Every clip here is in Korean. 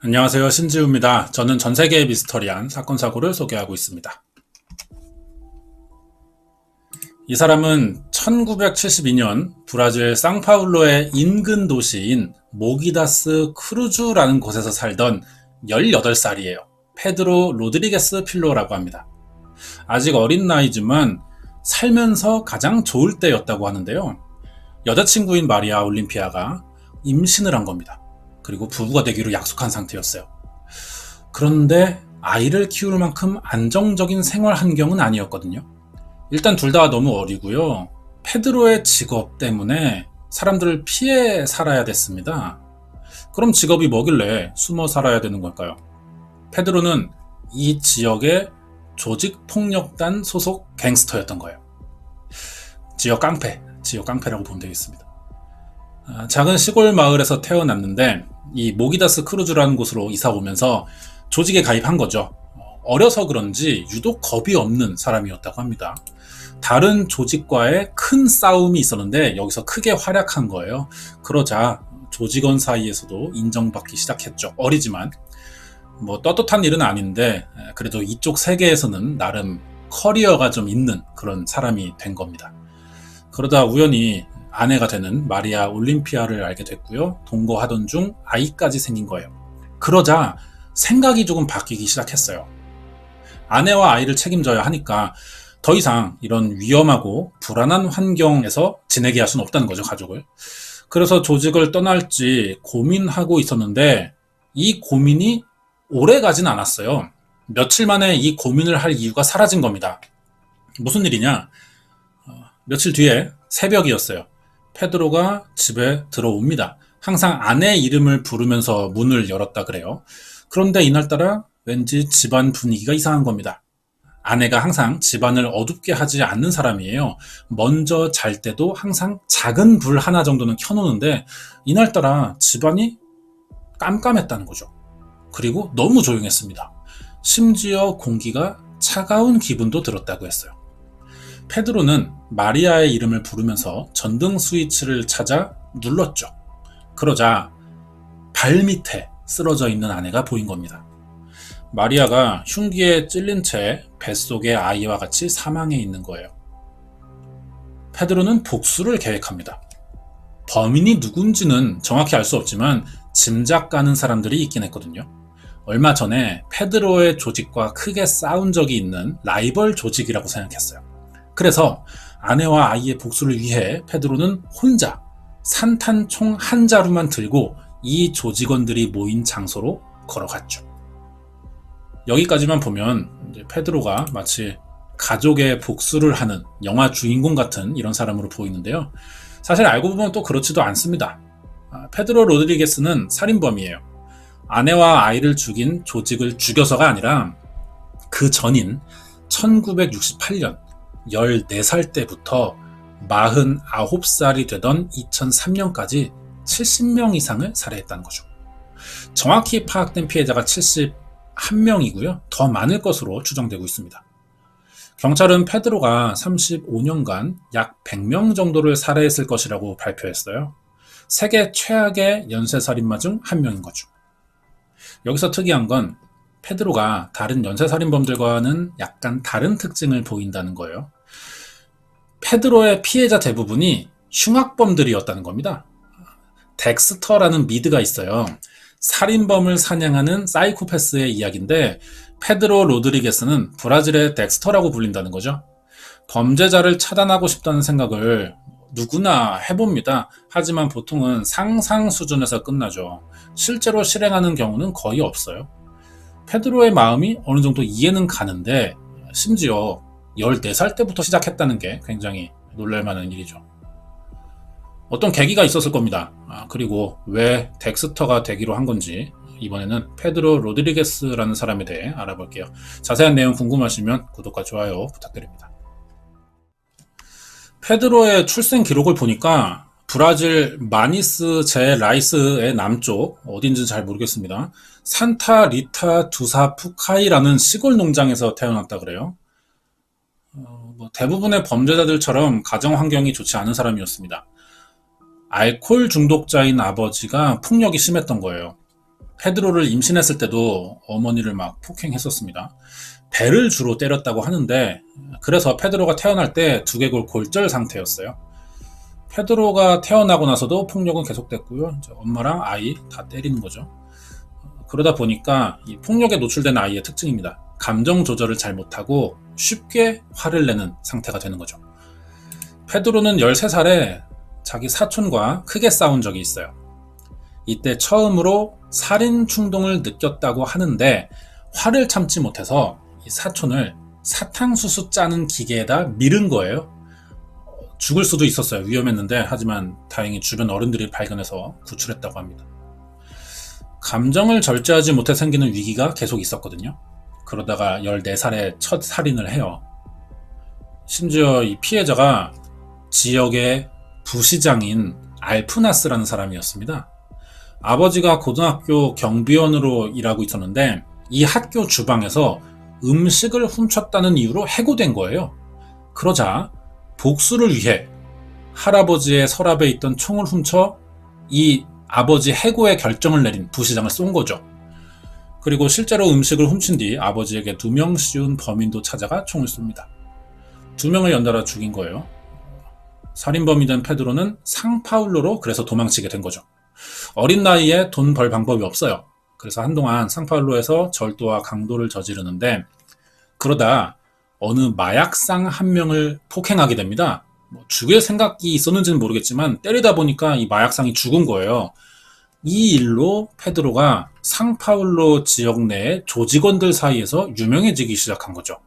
안녕하세요. 신지우입니다. 저는 전 세계의 미스터리한 사건 사고를 소개하고 있습니다. 이 사람은 1972년 브라질 상파울루의 인근 도시인 모기다스 크루주라는 곳에서 살던 18살이에요. 페드로 로드리게스 필로라고 합니다. 아직 어린 나이지만 살면서 가장 좋을 때였다고 하는데요. 여자친구인 마리아 올림피아가 임신을 한 겁니다. 그리고 부부가 되기로 약속한 상태였어요. 그런데 아이를 키울 만큼 안정적인 생활 환경은 아니었거든요. 일단 둘 다 너무 어리고요. 페드로의 직업 때문에 사람들을 피해 살아야 됐습니다. 그럼 직업이 뭐길래 숨어 살아야 되는 걸까요? 페드로는 이 지역의 조직폭력단 소속 갱스터였던 거예요. 지역 깡패라고 보면 되겠습니다. 작은 시골 마을에서 태어났는데 이 모기다스 크루즈라는 곳으로 이사 오면서 조직에 가입한 거죠. 어려서 그런지 유독 겁이 없는 사람이었다고 합니다. 다른 조직과의 큰 싸움이 있었는데 여기서 크게 활약한 거예요. 그러자 조직원 사이에서도 인정받기 시작했죠. 어리지만 뭐 떳떳한 일은 아닌데 그래도 이쪽 세계에서는 나름 커리어가 좀 있는 그런 사람이 된 겁니다. 그러다 우연히 아내가 되는 마리아 올림피아를 알게 됐고요. 동거하던 중 아이까지 생긴 거예요. 그러자 생각이 조금 바뀌기 시작했어요. 아내와 아이를 책임져야 하니까 더 이상 이런 위험하고 불안한 환경에서 지내게 할 수는 없다는 거죠, 가족을. 그래서 조직을 떠날지 고민하고 있었는데 이 고민이 오래 가진 않았어요. 며칠 만에 이 고민을 할 이유가 사라진 겁니다. 무슨 일이냐? 며칠 뒤에 새벽이었어요. 페드로가 집에 들어옵니다. 항상 아내 이름을 부르면서 문을 열었다 그래요. 그런데 이날따라 왠지 집안 분위기가 이상한 겁니다. 아내가 항상 집안을 어둡게 하지 않는 사람이에요. 먼저 잘 때도 항상 작은 불 하나 정도는 켜놓는데 이날따라 집안이 깜깜했다는 거죠. 그리고 너무 조용했습니다. 심지어 공기가 차가운 기분도 들었다고 했어요. 페드로는 마리아의 이름을 부르면서 전등 스위치를 찾아 눌렀죠. 그러자 발밑에 쓰러져 있는 아내가 보인 겁니다. 마리아가 흉기에 찔린 채 뱃속에 아이와 같이 사망해 있는 거예요. 페드로는 복수를 계획합니다. 범인이 누군지는 정확히 알 수 없지만 짐작 가는 사람들이 있긴 했거든요. 얼마 전에 페드로의 조직과 크게 싸운 적이 있는 라이벌 조직이라고 생각했어요. 그래서 아내와 아이의 복수를 위해 페드로는 혼자 산탄총 한 자루만 들고 이 조직원들이 모인 장소로 걸어갔죠. 여기까지만 보면 이제 페드로가 마치 가족의 복수를 하는 영화 주인공 같은 이런 사람으로 보이는데요. 사실 알고 보면 또 그렇지도 않습니다. 페드로 로드리게스는 살인범이에요. 아내와 아이를 죽인 조직을 죽여서가 아니라 그 전인 1968년 14살 때부터 49살이 되던 2003년까지 70명 이상을 살해했다는 거죠. 정확히 파악된 피해자가 71명이고요. 더 많을 것으로 추정되고 있습니다. 경찰은 페드로가 35년간 약 100명 정도를 살해했을 것이라고 발표했어요. 세계 최악의 연쇄살인마 중 한 명인 거죠. 여기서 특이한 건 페드로가 다른 연쇄살인범들과는 약간 다른 특징을 보인다는 거예요. 페드로의 피해자 대부분이 흉악범들이었다는 겁니다. 덱스터라는 미드가 있어요. 살인범을 사냥하는 사이코패스의 이야기인데 페드로 로드리게스는 브라질의 덱스터라고 불린다는 거죠. 범죄자를 차단하고 싶다는 생각을 누구나 해봅니다. 하지만 보통은 상상 수준에서 끝나죠. 실제로 실행하는 경우는 거의 없어요. 페드로의 마음이 어느 정도 이해는 가는데 심지어 14살 때부터 시작했다는 게 굉장히 놀랄만한 일이죠. 어떤 계기가 있었을 겁니다. 그리고 왜 덱스터가 되기로 한 건지 이번에는 페드로 로드리게스라는 사람에 대해 알아볼게요. 자세한 내용 궁금하시면 구독과 좋아요 부탁드립니다. 페드로의 출생 기록을 보니까 브라질 마니스 제라이스의 남쪽 어딘지 잘 모르겠습니다. 산타 리타 두사 푸카이라는 시골 농장에서 태어났다 그래요. 대부분의 범죄자들처럼 가정 환경이 좋지 않은 사람이었습니다. 알코올 중독자인 아버지가 폭력이 심했던 거예요. 페드로를 임신했을 때도 어머니를 막 폭행했었습니다. 배를 주로 때렸다고 하는데 그래서 페드로가 태어날 때 두개골 골절 상태였어요. 페드로가 태어나고 나서도 폭력은 계속됐고요. 이제 엄마랑 아이 다 때리는 거죠. 그러다 보니까 이 폭력에 노출된 아이의 특징입니다. 감정 조절을 잘 못하고 쉽게 화를 내는 상태가 되는 거죠. 페드로는 13살에 자기 사촌과 크게 싸운 적이 있어요. 이때 처음으로 살인 충동을 느꼈다고 하는데 화를 참지 못해서 이 사촌을 사탕수수 짜는 기계에다 밀은 거예요. 죽을 수도 있었어요. 위험했는데 하지만 다행히 주변 어른들이 발견해서 구출했다고 합니다. 감정을 절제하지 못해 생기는 위기가 계속 있었거든요. 그러다가 14살에 첫 살인을 해요. 심지어 이 피해자가 지역의 부시장인 알프나스라는 사람이었습니다. 아버지가 고등학교 경비원으로 일하고 있었는데 이 학교 주방에서 음식을 훔쳤다는 이유로 해고된 거예요. 그러자 복수를 위해 할아버지의 서랍에 있던 총을 훔쳐 이 아버지 해고의 결정을 내린 부시장을 쏜 거죠. 그리고 실제로 음식을 훔친 뒤 아버지에게 2명 씌운 범인도 찾아가 총을 쏩니다. 2명을 연달아 죽인 거예요. 살인범이 된 페드로는 상파울로로 그래서 도망치게 된 거죠. 어린 나이에 돈 벌 방법이 없어요. 그래서 한동안 상파울로에서 절도와 강도를 저지르는데 그러다 어느 마약상 한 명을 폭행하게 됩니다. 죽일 생각이 있었는지는 모르겠지만 때리다 보니까 이 마약상이 죽은 거예요. 이 일로 페드로가 상파울로 지역 내의 조직원들 사이에서 유명해지기 시작한 거죠.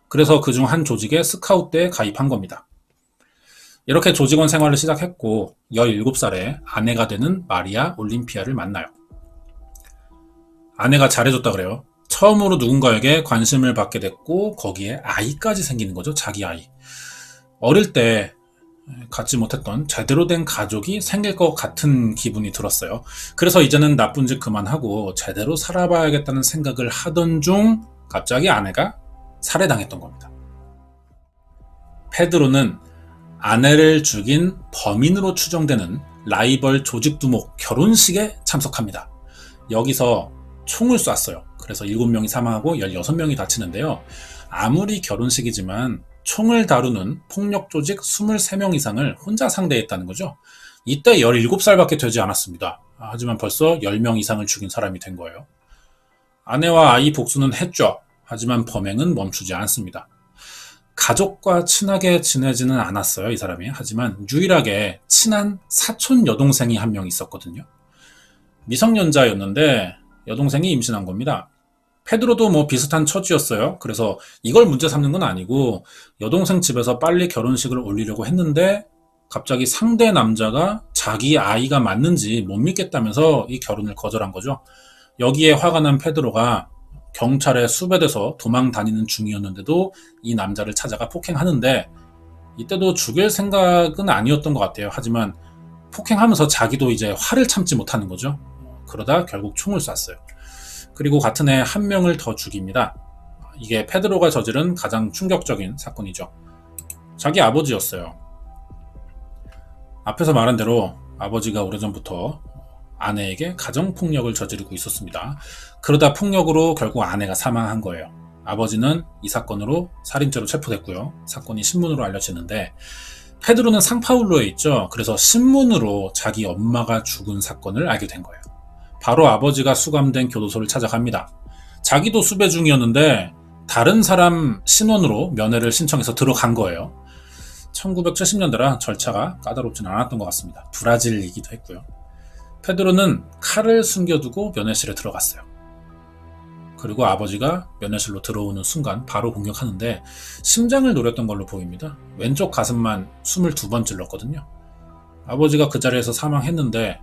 그래서 그중 한 조직에 스카웃대에 가입한 겁니다. 이렇게 조직원 생활을 시작했고 17살에 아내가 되는 마리아 올림피아를 만나요. 아내가 잘해줬다 그래요. 처음으로 누군가에게 관심을 받게 됐고 거기에 아이까지 생기는 거죠. 자기 아이. 어릴 때 갖지 못했던 제대로 된 가족이 생길 것 같은 기분이 들었어요. 그래서 이제는 나쁜 짓 그만하고 제대로 살아봐야겠다는 생각을 하던 중 갑자기 아내가 살해당했던 겁니다. 페드로는 아내를 죽인 범인으로 추정되는 라이벌 조직 두목 결혼식에 참석합니다. 여기서 총을 쐈어요. 그래서 7명이 사망하고 16명이 다치는데요. 아무리 결혼식이지만 총을 다루는 폭력 조직 23명 이상을 혼자 상대했다는 거죠. 이때 17살밖에 되지 않았습니다. 하지만 벌써 10명 이상을 죽인 사람이 된 거예요. 아내와 아이 복수는 했죠. 하지만 범행은 멈추지 않습니다. 가족과 친하게 지내지는 않았어요, 이 사람이. 하지만 유일하게 친한 사촌 여동생이 한 명 있었거든요. 미성년자였는데 여동생이 임신한 겁니다. 페드로도 비슷한 처지였어요. 그래서 이걸 문제 삼는 건 아니고 여동생 집에서 빨리 결혼식을 올리려고 했는데 갑자기 상대 남자가 자기 아이가 맞는지 못 믿겠다면서 이 결혼을 거절한 거죠. 여기에 화가 난 페드로가 경찰에 수배돼서 도망 다니는 중이었는데도 이 남자를 찾아가 폭행하는데 이때도 죽일 생각은 아니었던 것 같아요. 하지만 폭행하면서 자기도 이제 화를 참지 못하는 거죠. 그러다 결국 총을 쐈어요. 그리고 같은 해 한 명을 더 죽입니다. 이게 페드로가 저지른 가장 충격적인 사건이죠. 자기 아버지였어요. 앞에서 말한 대로 아버지가 오래전부터 아내에게 가정폭력을 저지르고 있었습니다. 그러다 폭력으로 결국 아내가 사망한 거예요. 아버지는 이 사건으로 살인죄로 체포됐고요. 사건이 신문으로 알려지는데 페드로는 상파울로에 있죠. 그래서 신문으로 자기 엄마가 죽은 사건을 알게 된 거예요. 바로 아버지가 수감된 교도소를 찾아갑니다. 자기도 수배 중이었는데 다른 사람 신원으로 면회를 신청해서 들어간 거예요. 1970년대라 절차가 까다롭진 않았던 것 같습니다. 브라질이기도 했고요. 페드로는 칼을 숨겨두고 면회실에 들어갔어요. 그리고 아버지가 면회실로 들어오는 순간 바로 공격하는데 심장을 노렸던 걸로 보입니다. 왼쪽 가슴만 22번 찔렀거든요. 아버지가 그 자리에서 사망했는데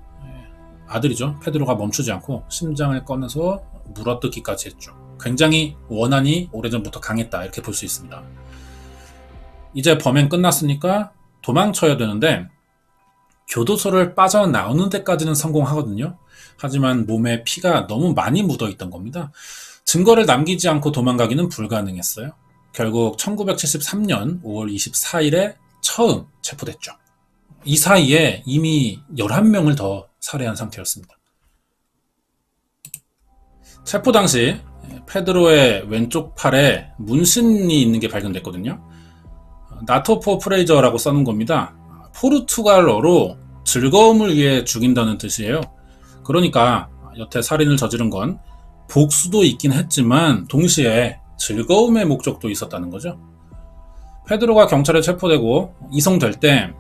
아들이죠. 페드로가 멈추지 않고 심장을 꺼내서 물어뜯기까지 했죠. 굉장히 원한이 오래전부터 강했다 이렇게 볼 수 있습니다. 이제 범행 끝났으니까 도망쳐야 되는데 교도소를 빠져나오는 데까지는 성공하거든요. 하지만 몸에 피가 너무 많이 묻어있던 겁니다. 증거를 남기지 않고 도망가기는 불가능했어요. 결국 1973년 5월 24일에 처음 체포됐죠. 이 사이에 이미 11명을 더 살해한 상태였습니다. 체포 당시 페드로의 왼쪽 팔에 문신이 있는 게 발견됐거든요. 나토포 프레이저라고 써놓은 겁니다. 포르투갈어로 즐거움을 위해 죽인다는 뜻이에요. 그러니까 여태 살인을 저지른 건 복수도 있긴 했지만 동시에 즐거움의 목적도 있었다는 거죠. 페드로가 경찰에 체포되고 이송될 때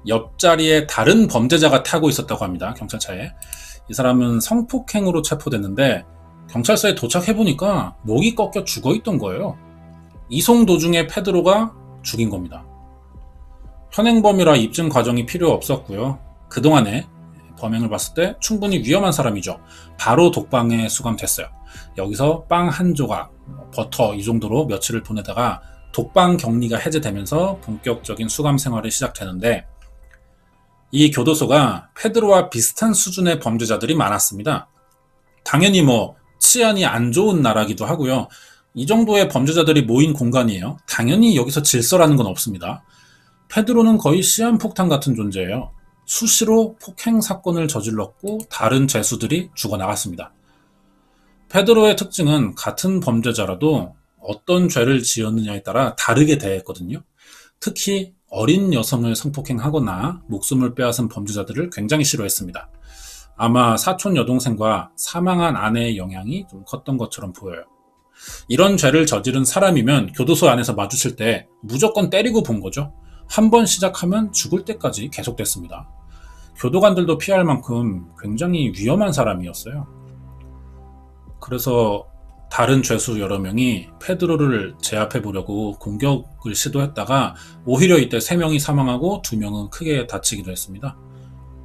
옆자리에 다른 범죄자가 타고 있었다고 합니다. 경찰차에. 이 사람은 성폭행으로 체포됐는데 경찰서에 도착해보니까 목이 꺾여 죽어있던 거예요. 이송 도중에 페드로가 죽인 겁니다. 현행범이라 입증 과정이 필요 없었고요. 그동안에 범행을 봤을 때 충분히 위험한 사람이죠. 바로 독방에 수감됐어요. 여기서 빵 한 조각, 버터 이 정도로 며칠을 보내다가 독방 격리가 해제되면서 본격적인 수감 생활이 시작되는데 이 교도소가 페드로와 비슷한 수준의 범죄자들이 많았습니다. 당연히 치안이 안 좋은 나라기도 하고요. 이 정도의 범죄자들이 모인 공간이에요. 당연히 여기서 질서라는 건 없습니다. 페드로는 거의 시한폭탄 같은 존재예요. 수시로 폭행 사건을 저질렀고 다른 죄수들이 죽어나갔습니다. 페드로의 특징은 같은 범죄자라도 어떤 죄를 지었느냐에 따라 다르게 대했거든요. 특히 어린 여성을 성폭행하거나 목숨을 빼앗은 범죄자들을 굉장히 싫어했습니다. 아마 사촌 여동생과 사망한 아내의 영향이 좀 컸던 것처럼 보여요. 이런 죄를 저지른 사람이면 교도소 안에서 마주칠 때 무조건 때리고 본 거죠. 한 번 시작하면 죽을 때까지 계속됐습니다. 교도관들도 피할 만큼 굉장히 위험한 사람이었어요. 그래서 다른 죄수 여러 명이 페드로를 제압해 보려고 공격을 시도했다가 오히려 이때 3명이 사망하고 2명은 크게 다치기도 했습니다.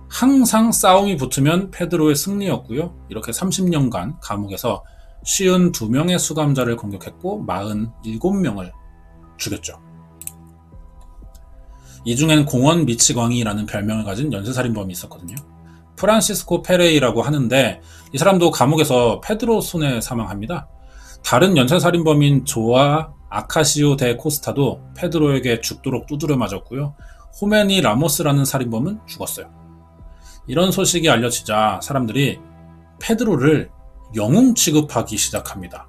항상 싸움이 붙으면 페드로의 승리였고요. 이렇게 30년간 감옥에서 52명의 수감자를 공격했고 47명을 죽였죠. 이 중엔 공원 미치광이라는 별명을 가진 연쇄살인범이 있었거든요. 프란시스코 페레이라고 하는데 이 사람도 감옥에서 페드로 손에 사망합니다. 다른 연쇄살인범인 조아 아카시오 데 코스타도 페드로에게 죽도록 두드려 맞았고요. 호메니 라모스라는 살인범은 죽었어요. 이런 소식이 알려지자 사람들이 페드로를 영웅 취급하기 시작합니다.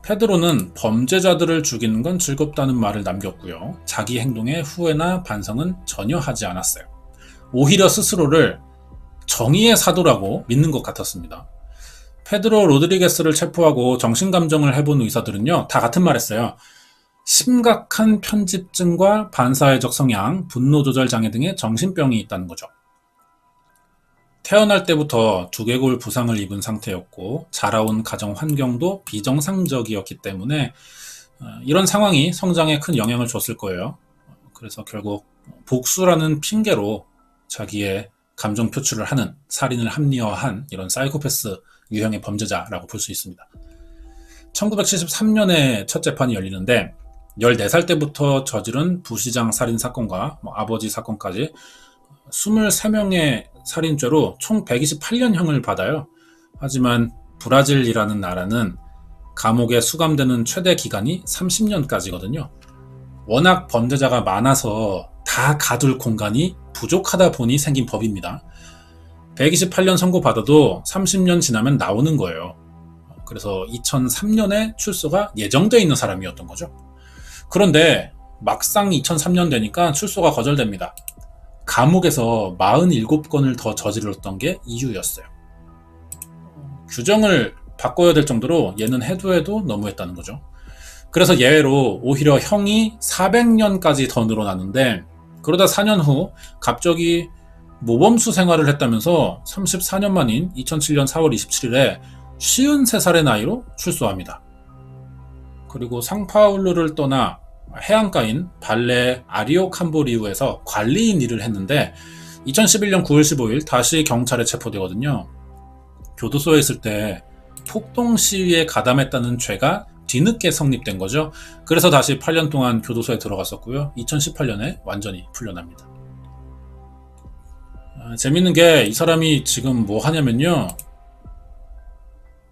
페드로는 범죄자들을 죽이는 건 즐겁다는 말을 남겼고요. 자기 행동에 후회나 반성은 전혀 하지 않았어요. 오히려 스스로를 정의의 사도라고 믿는 것 같았습니다. 페드로 로드리게스를 체포하고 정신감정을 해본 의사들은요, 다 같은 말 했어요. 심각한 편집증과 반사회적 성향, 분노조절 장애 등의 정신병이 있다는 거죠. 태어날 때부터 두개골 부상을 입은 상태였고 자라온 가정 환경도 비정상적이었기 때문에 이런 상황이 성장에 큰 영향을 줬을 거예요. 그래서 결국 복수라는 핑계로 자기의 감정 표출을 하는, 살인을 합리화한 이런 사이코패스 유형의 범죄자라고 볼 수 있습니다. 1973년에 첫 재판이 열리는데 14살 때부터 저지른 부시장 살인 사건과 아버지 사건까지 23명의 살인죄로 총 128년형을 받아요. 하지만 브라질이라는 나라는 감옥에 수감되는 최대 기간이 30년까지거든요. 워낙 범죄자가 많아서 다 가둘 공간이 부족하다 보니 생긴 법입니다. 128년 선고받아도 30년 지나면 나오는 거예요. 그래서 2003년에 출소가 예정되어 있는 사람이었던 거죠. 그런데 막상 2003년 되니까 출소가 거절됩니다. 감옥에서 47건을 더 저질렀던 게 이유였어요. 규정을 바꿔야 될 정도로 얘는 해도 너무했다는 거죠. 그래서 예외로 오히려 형이 400년까지 더 늘어났는데 그러다 4년 후 갑자기 모범수 생활을 했다면서 34년 만인 2007년 4월 27일에 53살의 나이로 출소합니다. 그리고 상파울루를 떠나 해안가인 발레 아리오 캄보리우에서 관리인 일을 했는데 2011년 9월 15일 다시 경찰에 체포되거든요. 교도소에 있을 때 폭동 시위에 가담했다는 죄가 뒤늦게 성립된 거죠. 그래서 다시 8년 동안 교도소에 들어갔었고요. 2018년에 완전히 풀려납니다. 재밌는 게 이 사람이 지금 뭐 하냐면요.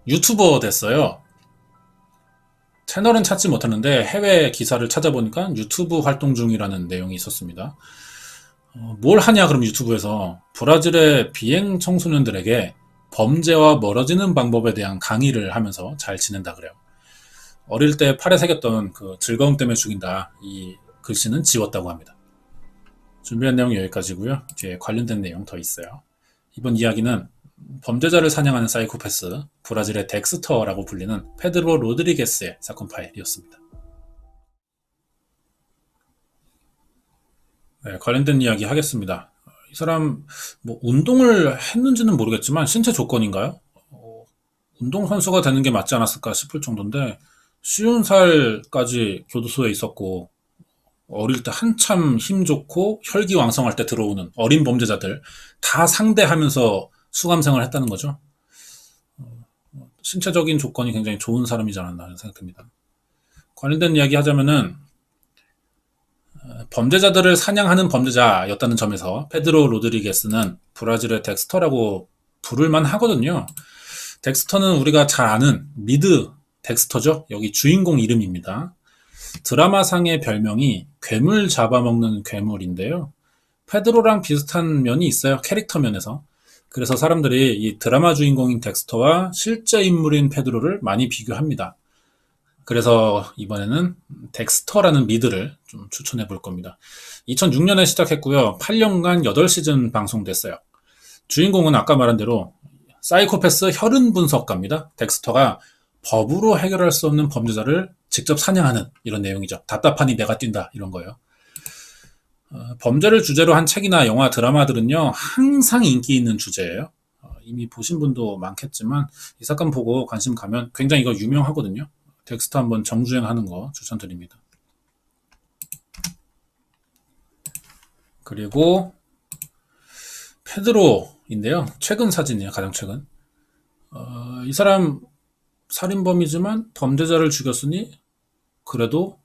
유튜버 됐어요. 채널은 찾지 못하는데 해외 기사를 찾아보니까 유튜브 활동 중이라는 내용이 있었습니다. 뭘 하냐 그럼 유튜브에서 브라질의 비행 청소년들에게 범죄와 멀어지는 방법에 대한 강의를 하면서 잘 지낸다 그래요. 어릴 때 팔에 새겼던 그 즐거움 때문에 죽인다 이 글씨는 지웠다고 합니다. 준비한 내용 여기까지고요. 뒤에 관련된 내용 더 있어요. 이번 이야기는 범죄자를 사냥하는 사이코패스 브라질의 덱스터라고 불리는 페드로 로드리게스의 사건 파일이었습니다. 네, 관련된 이야기 하겠습니다. 이 사람 뭐 운동을 했는지는 모르겠지만 신체 조건인가요? 운동선수가 되는 게 맞지 않았을까 싶을 정도인데 50살까지 교도소에 있었고 어릴 때 한참 힘 좋고 혈기왕성할 때 들어오는 어린 범죄자들 다 상대하면서 수감생활을 했다는 거죠. 신체적인 조건이 굉장히 좋은 사람이지 않았나 하는 생각됩니다. 관련된 이야기 하자면은 범죄자들을 사냥하는 범죄자였다는 점에서 페드로 로드리게스는 브라질의 덱스터라고 부를만 하거든요. 덱스터는 우리가 잘 아는 미드 덱스터죠. 여기 주인공 이름입니다. 드라마상의 별명이 괴물 잡아먹는 괴물인데요. 페드로랑 비슷한 면이 있어요. 캐릭터 면에서. 그래서 사람들이 이 드라마 주인공인 덱스터와 실제 인물인 페드로를 많이 비교합니다. 그래서 이번에는 덱스터라는 미드를 좀 추천해 볼 겁니다. 2006년에 시작했고요. 8년간 8시즌 방송됐어요. 주인공은 아까 말한 대로 사이코패스 혈흔 분석가입니다. 덱스터가 법으로 해결할 수 없는 범죄자를 직접 사냥하는 이런 내용이죠. 답답하니 내가 뛴다 이런 거예요. 범죄를 주제로 한 책이나 영화, 드라마들은요. 항상 인기 있는 주제예요. 이미 보신 분도 많겠지만 이 사건 보고 관심 가면 굉장히 이거 유명하거든요. 덱스터 한번 정주행하는 거 추천드립니다. 그리고 페드로인데요. 최근 사진이에요. 가장 최근. 이 사람 살인범이지만 범죄자를 죽였으니 그래도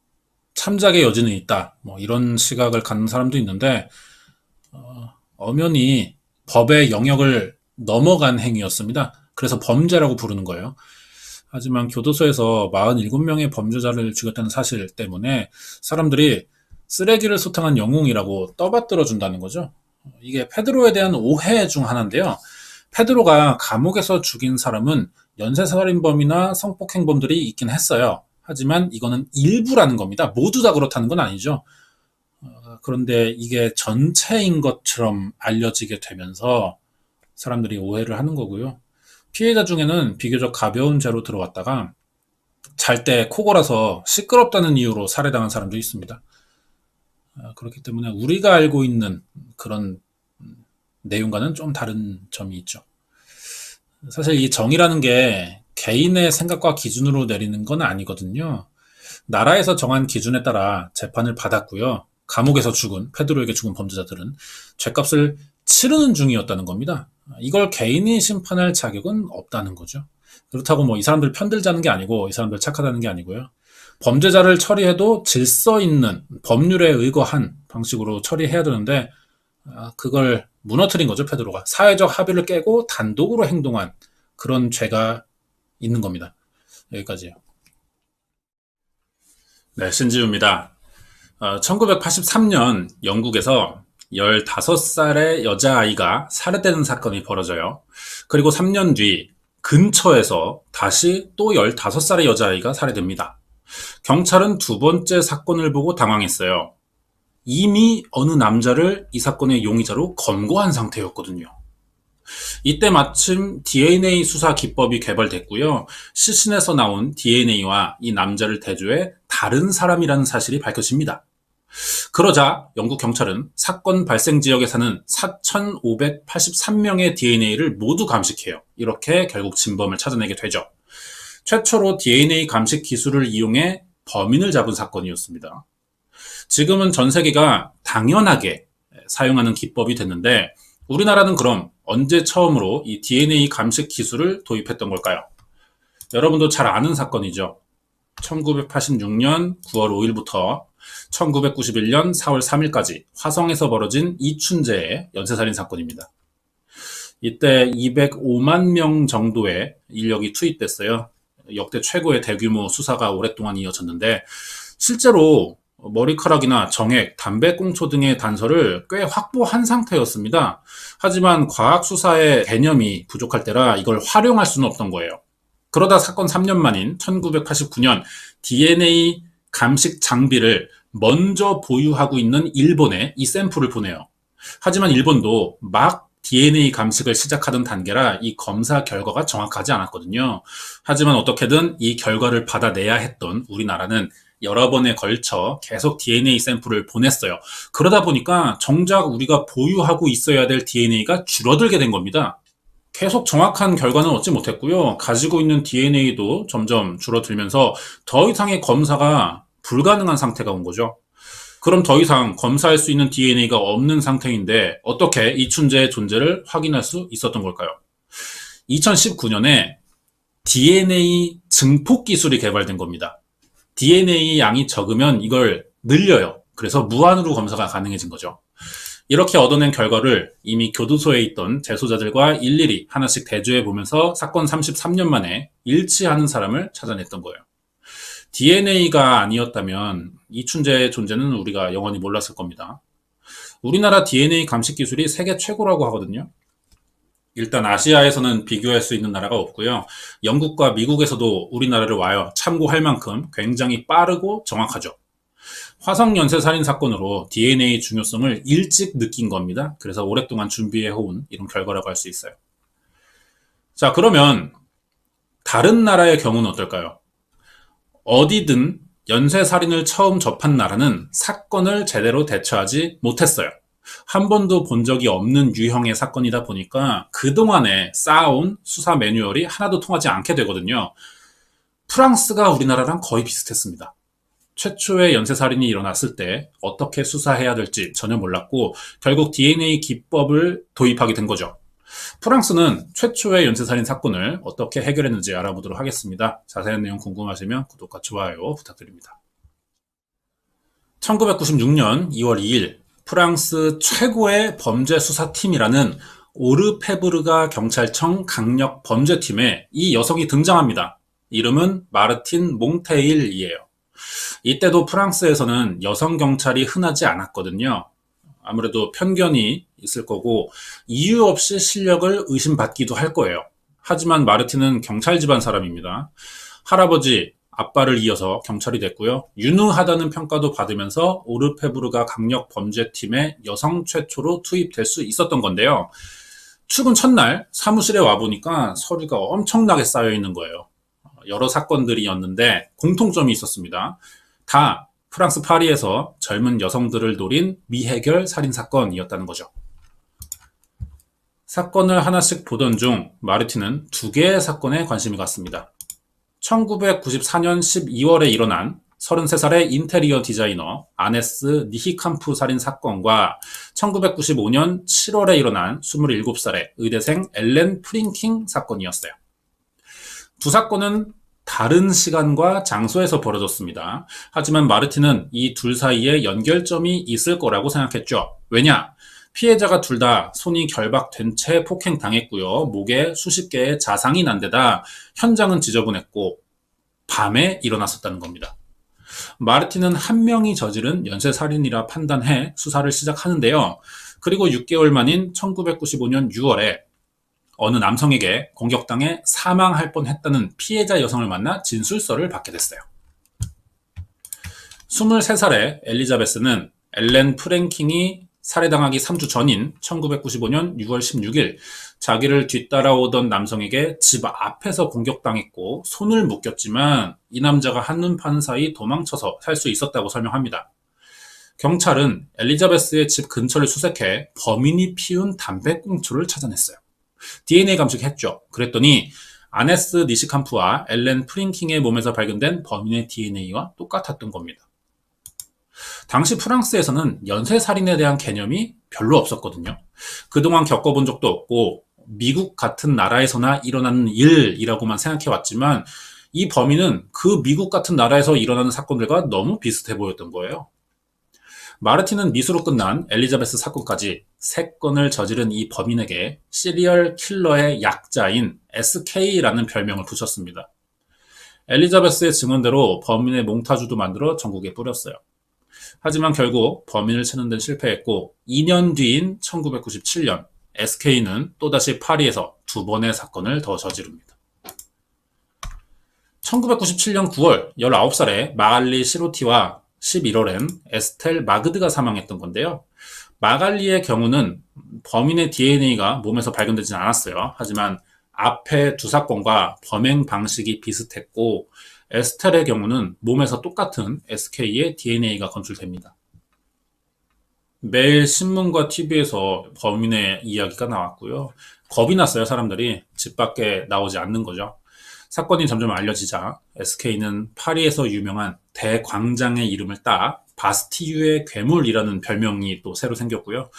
참작의 여지는 있다. 뭐 이런 시각을 갖는 사람도 있는데 엄연히 법의 영역을 넘어간 행위였습니다. 그래서 범죄라고 부르는 거예요. 하지만 교도소에서 47명의 범죄자를 죽였다는 사실 때문에 사람들이 쓰레기를 소탕한 영웅이라고 떠받들어 준다는 거죠. 이게 페드로에 대한 오해 중 하나인데요. 페드로가 감옥에서 죽인 사람은 연쇄살인범이나 성폭행범들이 있긴 했어요. 하지만 이거는 일부라는 겁니다. 모두 다 그렇다는 건 아니죠. 그런데 이게 전체인 것처럼 알려지게 되면서 사람들이 오해를 하는 거고요. 피해자 중에는 비교적 가벼운 죄로 들어왔다가 잘 때 코 골아서 시끄럽다는 이유로 살해당한 사람도 있습니다. 그렇기 때문에 우리가 알고 있는 그런 내용과는 좀 다른 점이 있죠. 사실 이 정의라는 게 개인의 생각과 기준으로 내리는 건 아니거든요. 나라에서 정한 기준에 따라 재판을 받았고요. 감옥에서 죽은, 페드로에게 죽은 범죄자들은 죄값을 치르는 중이었다는 겁니다. 이걸 개인이 심판할 자격은 없다는 거죠. 그렇다고 뭐 이 사람들 편들자는 게 아니고 이 사람들 착하다는 게 아니고요. 범죄자를 처리해도 질서 있는 법률에 의거한 방식으로 처리해야 되는데 그걸 무너뜨린 거죠. 페드로가. 사회적 합의를 깨고 단독으로 행동한 그런 죄가 있는 겁니다. 여기까지요. 네, 신지우입니다. 1983년 영국에서 15살의 여자아이가 살해되는 사건이 벌어져요. 그리고 3년 뒤 근처에서 다시 또 15살의 여자아이가 살해됩니다. 경찰은 두 번째 사건을 보고 당황했어요. 이미 어느 남자를 이 사건의 용의자로 검거한 상태였거든요. 이때 마침 DNA 수사 기법이 개발됐고요. 시신에서 나온 DNA와 이 남자를 대조해 다른 사람이라는 사실이 밝혀집니다. 그러자 영국 경찰은 사건 발생 지역에 사는 4,583명의 DNA를 모두 감식해요. 이렇게 결국 진범을 찾아내게 되죠. 최초로 DNA 감식 기술을 이용해 범인을 잡은 사건이었습니다. 지금은 전 세계가 당연하게 사용하는 기법이 됐는데 우리나라는 그럼 언제 처음으로 이 DNA 감식 기술을 도입했던 걸까요? 여러분도 잘 아는 사건이죠. 1986년 9월 5일부터 1991년 4월 3일까지 화성에서 벌어진 이춘재의 연쇄살인 사건입니다. 이때 205만 명 정도의 인력이 투입됐어요. 역대 최고의 대규모 수사가 오랫동안 이어졌는데 실제로 머리카락이나 정액, 담배꽁초 등의 단서를 꽤 확보한 상태였습니다. 하지만 과학수사의 개념이 부족할 때라 이걸 활용할 수는 없던 거예요. 그러다 사건 3년 만인 1989년 DNA 감식 장비를 먼저 보유하고 있는 일본에 이 샘플을 보내요. 하지만 일본도 막 DNA 감식을 시작하던 단계라 이 검사 결과가 정확하지 않았거든요. 하지만 어떻게든 이 결과를 받아내야 했던 우리나라는 여러 번에 걸쳐 계속 DNA 샘플을 보냈어요. 그러다 보니까 정작 우리가 보유하고 있어야 될 DNA가 줄어들게 된 겁니다. 계속 정확한 결과는 얻지 못했고요. 가지고 있는 DNA도 점점 줄어들면서 더 이상의 검사가 불가능한 상태가 온 거죠. 그럼 더 이상 검사할 수 있는 DNA가 없는 상태인데 어떻게 이춘재의 존재를 확인할 수 있었던 걸까요? 2019년에 DNA 증폭 기술이 개발된 겁니다. DNA 양이 적으면 이걸 늘려요. 그래서 무한으로 검사가 가능해진 거죠. 이렇게 얻어낸 결과를 이미 교도소에 있던 재소자들과 일일이 하나씩 대조해 보면서 사건 33년 만에 일치하는 사람을 찾아냈던 거예요. DNA가 아니었다면 이춘재의 존재는 우리가 영원히 몰랐을 겁니다. 우리나라 DNA 감식 기술이 세계 최고라고 하거든요. 일단 아시아에서는 비교할 수 있는 나라가 없고요. 영국과 미국에서도 우리나라를 와요 참고할 만큼 굉장히 빠르고 정확하죠. 화성 연쇄살인 사건으로 DNA 중요성을 일찍 느낀 겁니다. 그래서 오랫동안 준비해온 이런 결과라고 할 수 있어요. 자, 그러면 다른 나라의 경우는 어떨까요? 어디든 연쇄살인을 처음 접한 나라는 사건을 제대로 대처하지 못했어요. 한 번도 본 적이 없는 유형의 사건이다 보니까 그동안에 쌓아온 수사 매뉴얼이 하나도 통하지 않게 되거든요. 프랑스가 우리나라랑 거의 비슷했습니다. 최초의 연쇄살인이 일어났을 때 어떻게 수사해야 될지 전혀 몰랐고 결국 DNA 기법을 도입하게 된 거죠. 프랑스는 최초의 연쇄살인 사건을 어떻게 해결했는지 알아보도록 하겠습니다. 자세한 내용 궁금하시면 구독과 좋아요 부탁드립니다. 1996년 2월 2일 프랑스 최고의 범죄수사팀이라는 오르페브르가 경찰청 강력 범죄팀에 이 여성이 등장합니다. 이름은 마르틴 몽테일이에요. 이때도 프랑스에서는 여성 경찰이 흔하지 않았거든요. 아무래도 편견이 있을 거고 이유 없이 실력을 의심받기도 할 거예요. 하지만 마르틴은 경찰 집안 사람입니다. 할아버지, 아빠를 이어서 경찰이 됐고요. 유능하다는 평가도 받으면서 오르페브르가 강력 범죄팀에 여성 최초로 투입될 수 있었던 건데요. 출근 첫날 사무실에 와보니까 서류가 엄청나게 쌓여 있는 거예요. 여러 사건들이었는데 공통점이 있었습니다. 다 프랑스 파리에서 젊은 여성들을 노린 미해결 살인사건이었다는 거죠. 사건을 하나씩 보던 중 마르틴은 두 개의 사건에 관심이 갔습니다. 1994년 12월에 일어난 33살의 인테리어 디자이너 아네스 니히캄프 살인 사건과 1995년 7월에 일어난 27살의 의대생 엘렌 프링킹 사건이었어요. 두 사건은 다른 시간과 장소에서 벌어졌습니다. 하지만 마르틴은 이 둘 사이에 연결점이 있을 거라고 생각했죠. 왜냐? 피해자가 둘 다 손이 결박된 채 폭행당했고요. 목에 수십 개의 자상이 난 데다 현장은 지저분했고 밤에 일어났었다는 겁니다. 마르틴은 한 명이 저지른 연쇄살인이라 판단해 수사를 시작하는데요. 그리고 6개월 만인 1995년 6월에 어느 남성에게 공격당해 사망할 뻔했다는 피해자 여성을 만나 진술서를 받게 됐어요. 23살의 엘리자베스는 엘렌 프랭킹이 살해당하기 3주 전인 1995년 6월 16일 자기를 뒤따라오던 남성에게 집 앞에서 공격당했고 손을 묶였지만 이 남자가 한눈 파는 사이 도망쳐서 살 수 있었다고 설명합니다. 경찰은 엘리자베스의 집 근처를 수색해 범인이 피운 담배꽁초를 찾아냈어요. DNA 감식했죠. 그랬더니 아네스 니시캄프와 엘렌 프링킹의 몸에서 발견된 범인의 DNA와 똑같았던 겁니다. 당시 프랑스에서는 연쇄살인에 대한 개념이 별로 없었거든요. 그동안 겪어본 적도 없고 미국 같은 나라에서나 일어나는 일이라고만 생각해왔지만 이 범인은 그 미국 같은 나라에서 일어나는 사건들과 너무 비슷해 보였던 거예요. 마르틴은 미수로 끝난 엘리자베스 사건까지 3건을 저지른 이 범인에게 시리얼 킬러의 약자인 SK라는 별명을 붙였습니다. 엘리자베스의 증언대로 범인의 몽타주도 만들어 전국에 뿌렸어요. 하지만 결국 범인을 찾는 데는 실패했고 2년 뒤인 1997년 SK는 또다시 파리에서 두 번의 사건을 더 저지릅니다. 1997년 9월 19살의 마갈리 시로티와 11월엔 에스텔 마그드가 사망했던 건데요. 마갈리의 경우는 범인의 DNA가 몸에서 발견되지는 않았어요. 하지만 앞에 두 사건과 범행 방식이 비슷했고 에스텔의 경우는 몸에서 똑같은 SK의 DNA가 검출됩니다. 매일 신문과 TV에서 범인의 이야기가 나왔고요. 겁이 났어요, 사람들이. 집 밖에 나오지 않는 거죠. 사건이 점점 알려지자 SK는 파리에서 유명한 대광장의 이름을 따 바스티유의 괴물이라는 별명이 또 새로 생겼고요.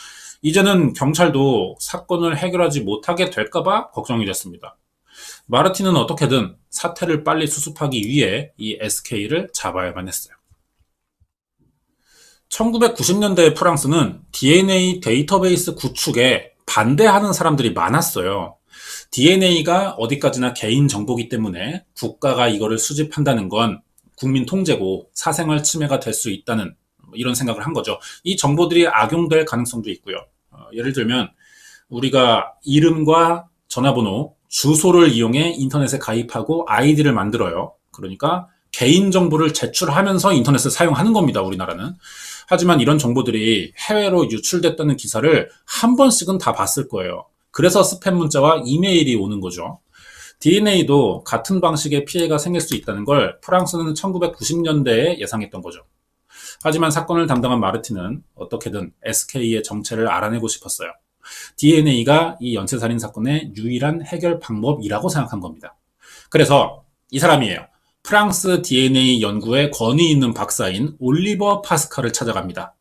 이제는 경찰도 사건을 해결하지 못하게 될까봐 걱정이 됐습니다. 마르틴은 어떻게든 사태를 빨리 수습하기 위해 이 SK를 잡아야만 했어요. 1990년대 프랑스는 DNA 데이터베이스 구축에 반대하는 사람들이 많았어요. DNA가 어디까지나 개인 정보기 때문에 국가가 이거를 수집한다는 건 국민 통제고 사생활 침해가 될 수 있다는 이런 생각을 한 거죠. 이 정보들이 악용될 가능성도 있고요. 예를 들면 우리가 이름과 전화번호, 주소를 이용해 인터넷에 가입하고 아이디를 만들어요. 그러니까 개인정보를 제출하면서 인터넷을 사용하는 겁니다, 우리나라는. 하지만 이런 정보들이 해외로 유출됐다는 기사를 한 번씩은 다 봤을 거예요. 그래서 스팸 문자와 이메일이 오는 거죠. DNA도 같은 방식의 피해가 생길 수 있다는 걸 프랑스는 1990년대에 예상했던 거죠. 하지만 사건을 담당한 마르틴은 어떻게든 SK의 정체를 알아내고 싶었어요. DNA가 이 연쇄살인 사건의 유일한 해결 방법이라고 생각한 겁니다. 그래서 이 사람이에요. 프랑스 DNA 연구에 권위 있는 박사인 올리버 파스칼을 찾아갑니다.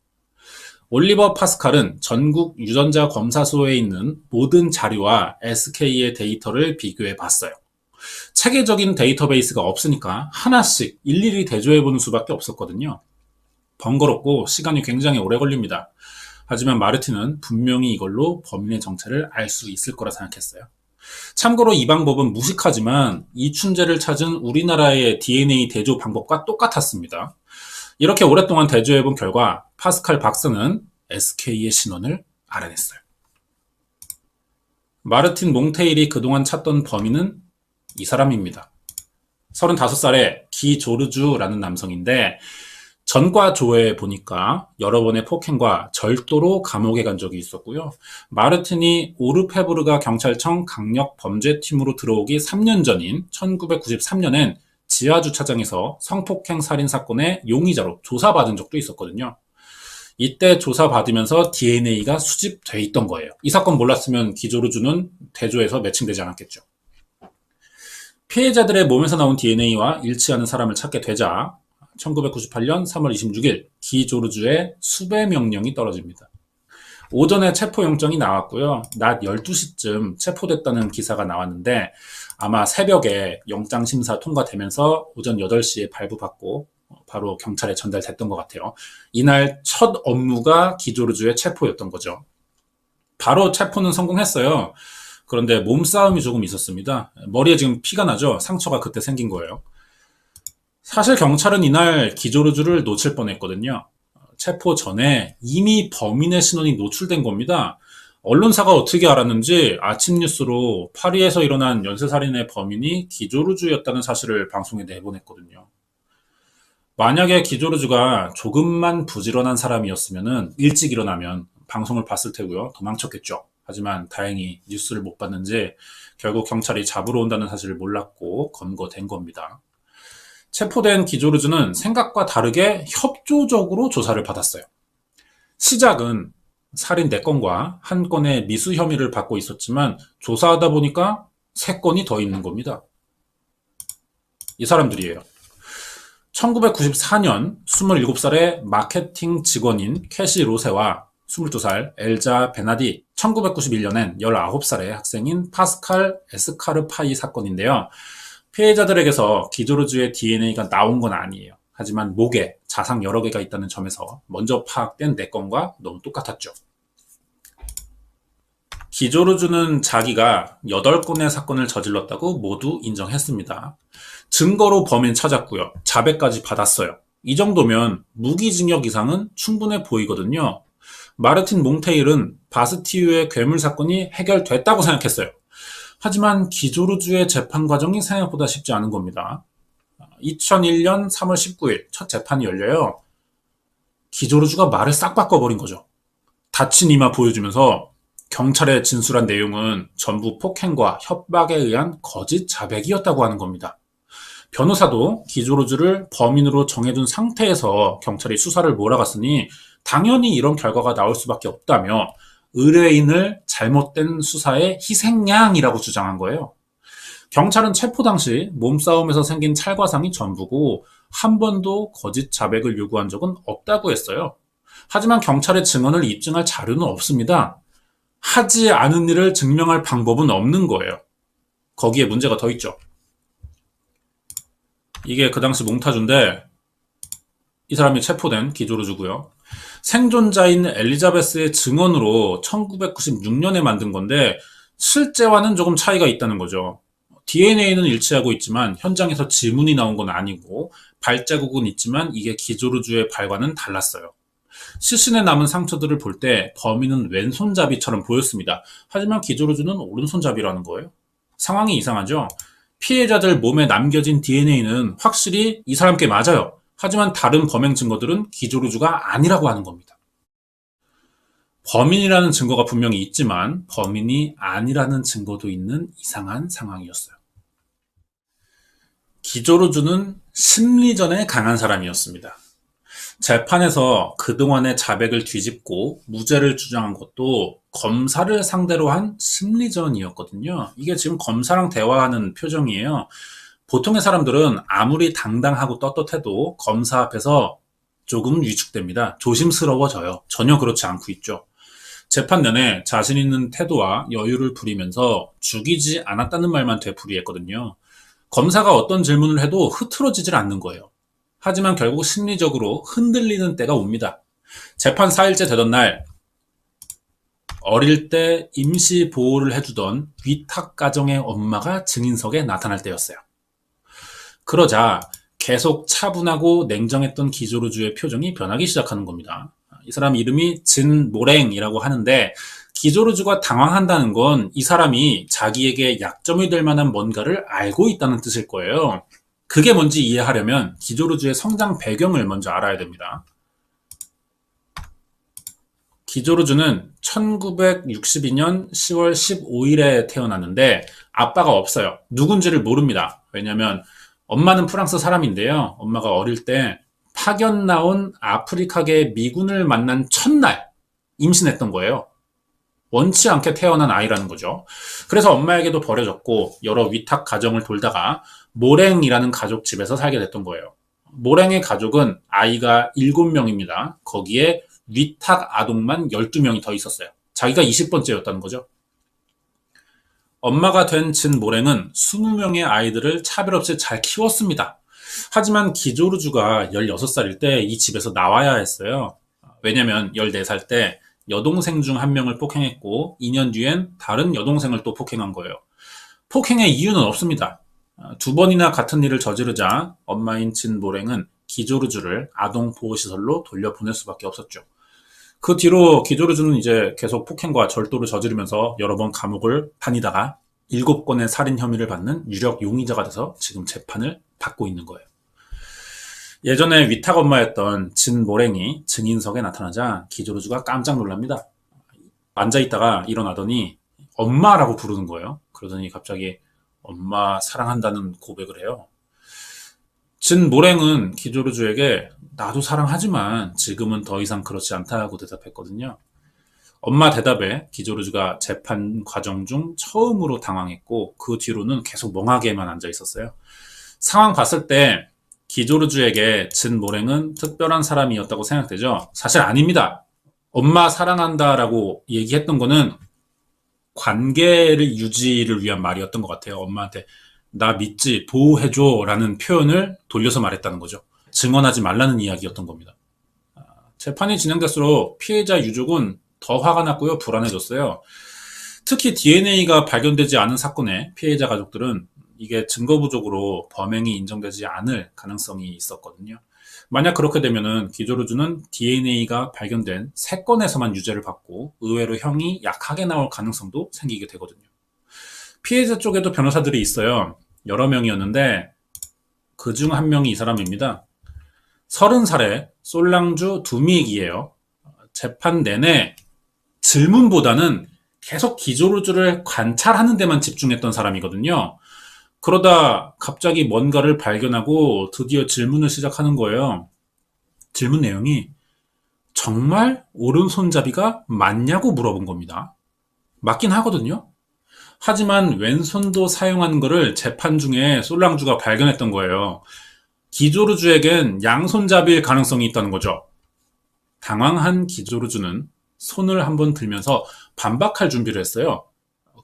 올리버 파스칼은 전국 유전자 검사소에 있는 모든 자료와 SK의 데이터를 비교해 봤어요. 체계적인 데이터베이스가 없으니까 하나씩 일일이 대조해보는 수밖에 없었거든요. 번거롭고 시간이 굉장히 오래 걸립니다. 하지만 마르틴은 분명히 이걸로 범인의 정체를 알 수 있을 거라 생각했어요. 참고로 이 방법은 무식하지만 이춘재를 찾은 우리나라의 DNA 대조 방법과 똑같았습니다. 이렇게 오랫동안 대조해본 결과 파스칼 박사는 SK의 신원을 알아냈어요. 마르틴 몽테일이 그동안 찾던 범인은 이 사람입니다. 35살의 기 조르주라는 남성인데 전과 조에 보니까 여러 번의 폭행과 절도로 감옥에 간 적이 있었고요. 마르틴이 오르페브르가 경찰청 강력범죄팀으로 들어오기 3년 전인 1993년엔 지하주차장에서 성폭행 살인 사건의 용의자로 조사받은 적도 있었거든요. 이때 조사받으면서 DNA가 수집돼 있던 거예요. 이 사건 몰랐으면 기조르주는 대조에서 매칭되지 않았겠죠. 피해자들의 몸에서 나온 DNA와 일치하는 사람을 찾게 되자 1998년 3월 26일 기조르주의 수배 명령이 떨어집니다. 오전에 체포영장이 나왔고요. 낮 12시쯤 체포됐다는 기사가 나왔는데 아마 새벽에 영장심사 통과되면서 오전 8시에 발부받고 바로 경찰에 전달됐던 것 같아요. 이날 첫 업무가 기조르주의 체포였던 거죠. 바로 체포는 성공했어요. 그런데 몸싸움이 조금 있었습니다. 머리에 지금 피가 나죠? 상처가 그때 생긴 거예요. 사실 경찰은 이날 기조르주를 놓칠 뻔했거든요. 체포 전에 이미 범인의 신원이 노출된 겁니다. 언론사가 어떻게 알았는지 아침 뉴스로 파리에서 일어난 연쇄살인의 범인이 기조르주였다는 사실을 방송에 내보냈거든요. 만약에 기조르주가 조금만 부지런한 사람이었으면 일찍 일어나면 방송을 봤을 테고요. 도망쳤겠죠. 하지만 다행히 뉴스를 못 봤는지 결국 경찰이 잡으러 온다는 사실을 몰랐고 검거된 겁니다. 체포된 기조르주는 생각과 다르게 협조적으로 조사를 받았어요. 시작은 살인 4건과 1건의 미수 혐의를 받고 있었지만 조사하다 보니까 3건이 더 있는 겁니다. 이 사람들이에요. 1994년 27살의 마케팅 직원인 캐시 로세와 22살 엘자 베나디, 1991년엔 19살의 학생인 파스칼 에스카르파이 사건인데요. 피해자들에게서 기조르주의 DNA가 나온 건 아니에요. 하지만 목에 자상 여러 개가 있다는 점에서 먼저 파악된 4건과 너무 똑같았죠. 기조르주는 자기가 8건의 사건을 저질렀다고 모두 인정했습니다. 증거로 범인 찾았고요. 자백까지 받았어요. 이 정도면 무기징역 이상은 충분해 보이거든요. 마르틴 몽테일은 바스티유의 괴물 사건이 해결됐다고 생각했어요. 하지만 기조르주의 재판 과정이 생각보다 쉽지 않은 겁니다. 2001년 3월 19일 첫 재판이 열려요. 기조르주가 말을 싹 바꿔버린 거죠. 다친 이마 보여주면서 경찰에 진술한 내용은 전부 폭행과 협박에 의한 거짓 자백이었다고 하는 겁니다. 변호사도 기조르주를 범인으로 정해둔 상태에서 경찰이 수사를 몰아갔으니 당연히 이런 결과가 나올 수밖에 없다며 의뢰인을 잘못된 수사의 희생양이라고 주장한 거예요. 경찰은 체포 당시 몸싸움에서 생긴 찰과상이 전부고 한 번도 거짓 자백을 요구한 적은 없다고 했어요. 하지만 경찰의 증언을 입증할 자료는 없습니다. 하지 않은 일을 증명할 방법은 없는 거예요. 거기에 문제가 더 있죠. 이게 그 당시 몽타주인데 이 사람이 체포된 기조르주고요. 생존자인 엘리자베스의 증언으로 1996년에 만든 건데 실제와는 조금 차이가 있다는 거죠. DNA는 일치하고 있지만 현장에서 지문이 나온 건 아니고 발자국은 있지만 이게 기조르주의 발과는 달랐어요. 시신에 남은 상처들을 볼 때 범인은 왼손잡이처럼 보였습니다. 하지만 기조르주는 오른손잡이라는 거예요. 상황이 이상하죠? 피해자들 몸에 남겨진 DNA는 확실히 이 사람께 맞아요. 하지만 다른 범행 증거들은 기조르주가 아니라고 하는 겁니다. 범인이라는 증거가 분명히 있지만 범인이 아니라는 증거도 있는 이상한 상황이었어요. 기조르주는 심리전에 강한 사람이었습니다. 재판에서 그동안의 자백을 뒤집고 무죄를 주장한 것도 검사를 상대로 한 심리전이었거든요. 이게 지금 검사랑 대화하는 표정이에요. 보통의 사람들은 아무리 당당하고 떳떳해도 검사 앞에서 조금 위축됩니다. 조심스러워져요. 전혀 그렇지 않고 있죠. 재판 내내 자신 있는 태도와 여유를 부리면서 죽이지 않았다는 말만 되풀이했거든요. 검사가 어떤 질문을 해도 흐트러지질 않는 거예요. 하지만 결국 심리적으로 흔들리는 때가 옵니다. 재판 4일째 되던 날, 어릴 때 임시 보호를 해주던 위탁 가정의 엄마가 증인석에 나타날 때였어요. 그러자 계속 차분하고 냉정했던 기조르주의 표정이 변하기 시작하는 겁니다. 이 사람 이름이 진모랭이라고 하는데 기조르주가 당황한다는 건 이 사람이 자기에게 약점이 될 만한 뭔가를 알고 있다는 뜻일 거예요. 그게 뭔지 이해하려면 기조르주의 성장 배경을 먼저 알아야 됩니다. 기조르주는 1962년 10월 15일에 태어났는데 아빠가 없어요. 누군지를 모릅니다. 왜냐하면 엄마는 프랑스 사람인데요. 엄마가 어릴 때 파견 나온 아프리카계 미군을 만난 첫날 임신했던 거예요. 원치 않게 태어난 아이라는 거죠. 그래서 엄마에게도 버려졌고 여러 위탁 가정을 돌다가 모랭이라는 가족 집에서 살게 됐던 거예요. 모랭의 가족은 아이가 7명입니다. 거기에 위탁 아동만 12명이 더 있었어요. 자기가 20번째였다는 거죠. 엄마가 된 진 모랭은 20명의 아이들을 차별 없이 잘 키웠습니다. 하지만 기조르주가 16살일 때 이 집에서 나와야 했어요. 왜냐면 14살 때 여동생 중 한 명을 폭행했고 2년 뒤엔 다른 여동생을 또 폭행한 거예요. 폭행의 이유는 없습니다. 2번이나 같은 일을 저지르자 엄마인 진 모랭은 기조르주를 아동보호시설로 돌려보낼 수밖에 없었죠. 그 뒤로 기조르주는 이제 계속 폭행과 절도를 저지르면서 여러 번 감옥을 다니다가 7건의 살인 혐의를 받는 유력 용의자가 돼서 지금 재판을 받고 있는 거예요. 예전에 위탁 엄마였던 진 모랭이 증인석에 나타나자 기조르주가 깜짝 놀랍니다. 앉아있다가 일어나더니 엄마라고 부르는 거예요. 그러더니 갑자기 엄마 사랑한다는 고백을 해요. 진 모랭은 기조르주에게 나도 사랑하지만 지금은 더 이상 그렇지 않다고 대답했거든요. 엄마 대답에 기조르주가 재판 과정 중 처음으로 당황했고 그 뒤로는 계속 멍하게만 앉아 있었어요. 상황 봤을 때 기조르주에게 진 모랭은 특별한 사람이었다고 생각되죠? 사실 아닙니다. 엄마 사랑한다라고 얘기했던 거는 관계를 유지를 위한 말이었던 것 같아요. 엄마한테 나 믿지, 보호해줘 라는 표현을 돌려서 말했다는 거죠. 증언하지 말라는 이야기였던 겁니다. 재판이 진행될수록 피해자 유족은 더 화가 났고요. 불안해졌어요. 특히 DNA가 발견되지 않은 사건의 피해자 가족들은 이게 증거 부족으로 범행이 인정되지 않을 가능성이 있었거든요. 만약 그렇게 되면은 기조루주는 DNA가 발견된 3건에서만 유죄를 받고 의외로 형이 약하게 나올 가능성도 생기게 되거든요. 피해자 쪽에도 변호사들이 있어요. 여러 명이었는데 그중 한 명이 이 사람입니다. 30살의 솔랑주 두미익이에요. 재판 내내 질문보다는 계속 기조루주를 관찰하는 데만 집중했던 사람이거든요. 그러다 갑자기 뭔가를 발견하고 드디어 질문을 시작하는 거예요. 질문 내용이 정말 오른손잡이가 맞냐고 물어본 겁니다. 맞긴 하거든요. 하지만 왼손도 사용하는 거를 재판 중에 솔랑주가 발견했던 거예요. 기조루주에겐 양손잡이일 가능성이 있다는 거죠. 당황한 기조루주는 손을 한번 들면서 반박할 준비를 했어요.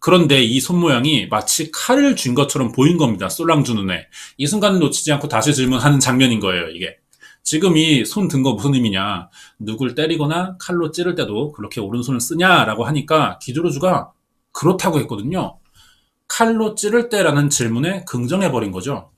그런데 이 손 모양이 마치 칼을 쥔 것처럼 보인 겁니다. 솔랑주 눈에. 이 순간을 놓치지 않고 다시 질문하는 장면인 거예요, 이게. 지금 이 손 든 거 무슨 의미냐? 누굴 때리거나 칼로 찌를 때도 그렇게 오른손을 쓰냐라고 하니까 기조루주가 그렇다고 했거든요. 칼로 찌를 때라는 질문에 긍정해버린 거죠.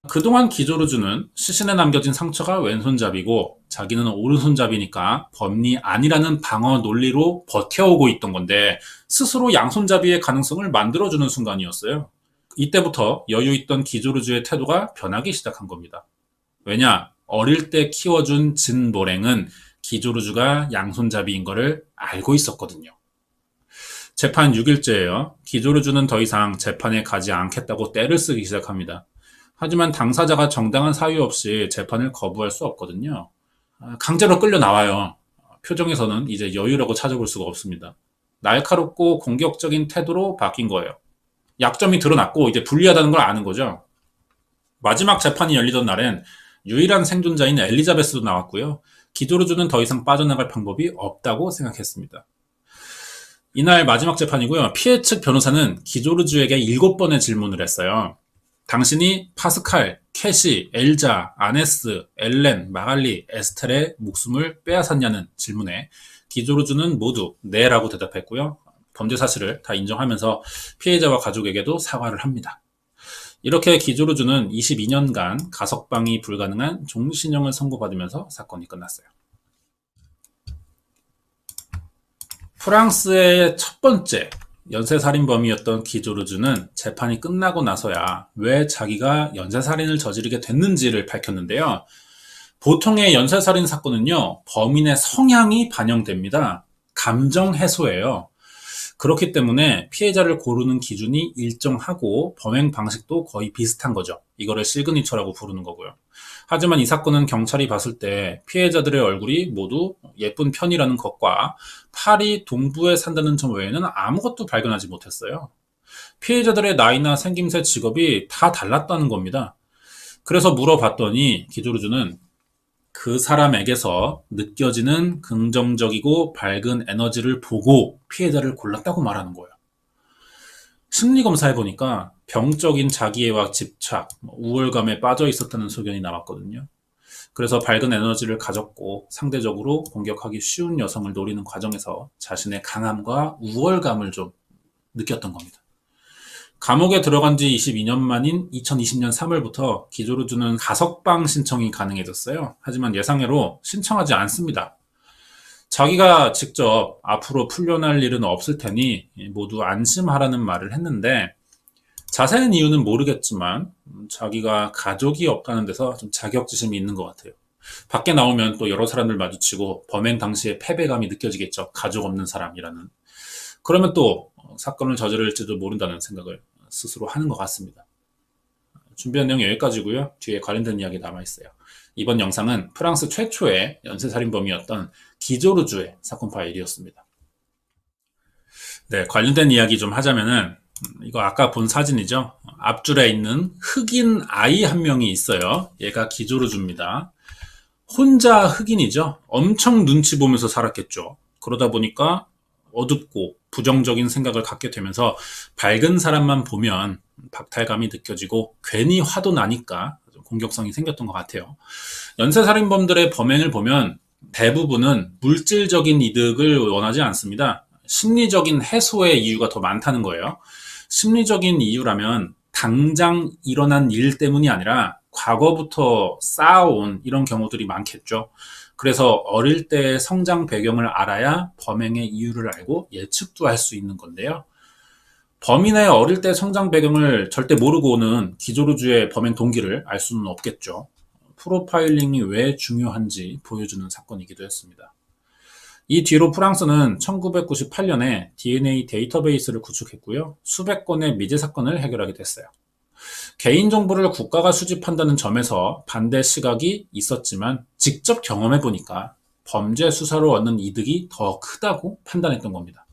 그동안 기조루주는 시신에 남겨진 상처가 왼손잡이고 자기는 오른손잡이니까 범인이 아니라는 방어 논리로 버텨오고 있던 건데 스스로 양손잡이의 가능성을 만들어주는 순간이었어요. 이때부터 여유 있던 기조루주의 태도가 변하기 시작한 겁니다. 왜냐? 어릴 때 키워준 진보랭은 기조루주가 양손잡이인 거를 알고 있었거든요. 재판 6일째예요. 기조루주는 더 이상 재판에 가지 않겠다고 떼를 쓰기 시작합니다. 하지만 당사자가 정당한 사유 없이 재판을 거부할 수 없거든요. 강제로 끌려 나와요. 표정에서는 이제 여유라고 찾아볼 수가 없습니다. 날카롭고 공격적인 태도로 바뀐 거예요. 약점이 드러났고 이제 불리하다는 걸 아는 거죠. 마지막 재판이 열리던 날엔 유일한 생존자인 엘리자베스도 나왔고요. 기조루주는 더 이상 빠져나갈 방법이 없다고 생각했습니다. 이날 마지막 재판이고요. 피해 측 변호사는 기조루주에게 7번의 질문을 했어요. 당신이 파스칼, 캐시, 엘자, 아네스, 엘렌, 마갈리, 에스텔의 목숨을 빼앗았냐는 질문에 기조루주는 모두 네라고 대답했고요. 범죄 사실을 다 인정하면서 피해자와 가족에게도 사과를 합니다. 이렇게 기조루주는 22년간 가석방이 불가능한 종신형을 선고받으면서 사건이 끝났어요. 프랑스의 첫 번째 연쇄살인범이었던 기조루주는 재판이 끝나고 나서야 왜 자기가 연쇄살인을 저지르게 됐는지를 밝혔는데요. 보통의 연쇄살인 사건은요, 범인의 성향이 반영됩니다. 감정 해소예요. 그렇기 때문에 피해자를 고르는 기준이 일정하고 범행 방식도 거의 비슷한 거죠. 이거를 시그니처라고 부르는 거고요. 하지만 이 사건은 경찰이 봤을 때 피해자들의 얼굴이 모두 예쁜 편이라는 것과 파리 동부에 산다는 점 외에는 아무것도 발견하지 못했어요. 피해자들의 나이나 생김새, 직업이 다 달랐다는 겁니다. 그래서 물어봤더니 기조루주는 그 사람에게서 느껴지는 긍정적이고 밝은 에너지를 보고 피해자를 골랐다고 말하는 거예요. 심리검사해보니까 병적인 자기애와 집착, 우월감에 빠져 있었다는 소견이 나왔거든요. 그래서 밝은 에너지를 가졌고 상대적으로 공격하기 쉬운 여성을 노리는 과정에서 자신의 강함과 우월감을 좀 느꼈던 겁니다. 감옥에 들어간 지 22년 만인 2020년 3월부터 기조루주는 가석방 신청이 가능해졌어요. 하지만 예상외로 신청하지 않습니다. 자기가 직접 앞으로 풀려날 일은 없을 테니 모두 안심하라는 말을 했는데 자세한 이유는 모르겠지만 자기가 가족이 없다는 데서 좀 자격지심이 있는 것 같아요. 밖에 나오면 또 여러 사람들 마주치고 범행 당시에 패배감이 느껴지겠죠. 가족 없는 사람이라는. 그러면 또 사건을 저지를지도 모른다는 생각을 스스로 하는 것 같습니다. 준비한 내용 여기까지고요. 뒤에 관련된 이야기 남아있어요. 이번 영상은 프랑스 최초의 연쇄살인범이었던 기조루주의 사건 파일이었습니다. 네, 관련된 이야기 좀 하자면은 이거 아까 본 사진이죠. 앞줄에 있는 흑인 아이 한 명이 있어요. 얘가 기조루주입니다. 혼자 흑인이죠. 엄청 눈치 보면서 살았겠죠. 그러다 보니까 어둡고 부정적인 생각을 갖게 되면서 밝은 사람만 보면 박탈감이 느껴지고 괜히 화도 나니까 공격성이 생겼던 것 같아요. 연쇄살인범들의 범행을 보면 대부분은 물질적인 이득을 원하지 않습니다. 심리적인 해소의 이유가 더 많다는 거예요. 심리적인 이유라면 당장 일어난 일 때문이 아니라 과거부터 쌓아온 이런 경우들이 많겠죠. 그래서 어릴 때의 성장 배경을 알아야 범행의 이유를 알고 예측도 할 수 있는 건데요. 범인의 어릴 때 성장 배경을 절대 모르고는 기조루주의 범행 동기를 알 수는 없겠죠. 프로파일링이 왜 중요한지 보여주는 사건이기도 했습니다. 이 뒤로 프랑스는 1998년에 DNA 데이터베이스를 구축했고요. 수백 건의 미제 사건을 해결하게 됐어요. 개인정보를 국가가 수집한다는 점에서 반대 시각이 있었지만 직접 경험해 보니까 범죄 수사로 얻는 이득이 더 크다고 판단했던 겁니다.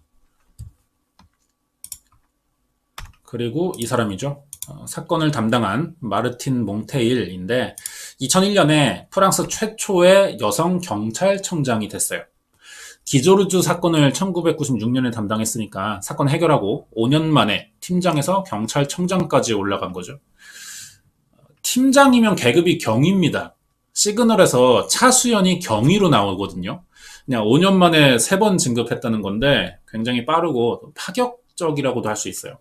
그리고 이 사람이죠. 사건을 담당한 마르틴 몽테일인데 2001년에 프랑스 최초의 여성 경찰청장이 됐어요. 기조르주 사건을 1996년에 담당했으니까 사건 해결하고 5년 만에 팀장에서 경찰청장까지 올라간 거죠. 팀장이면 계급이 경위입니다. 시그널에서 차수연이 경위로 나오거든요. 그냥 5년 만에 3번 진급했다는 건데 굉장히 빠르고 파격적이라고도 할 수 있어요.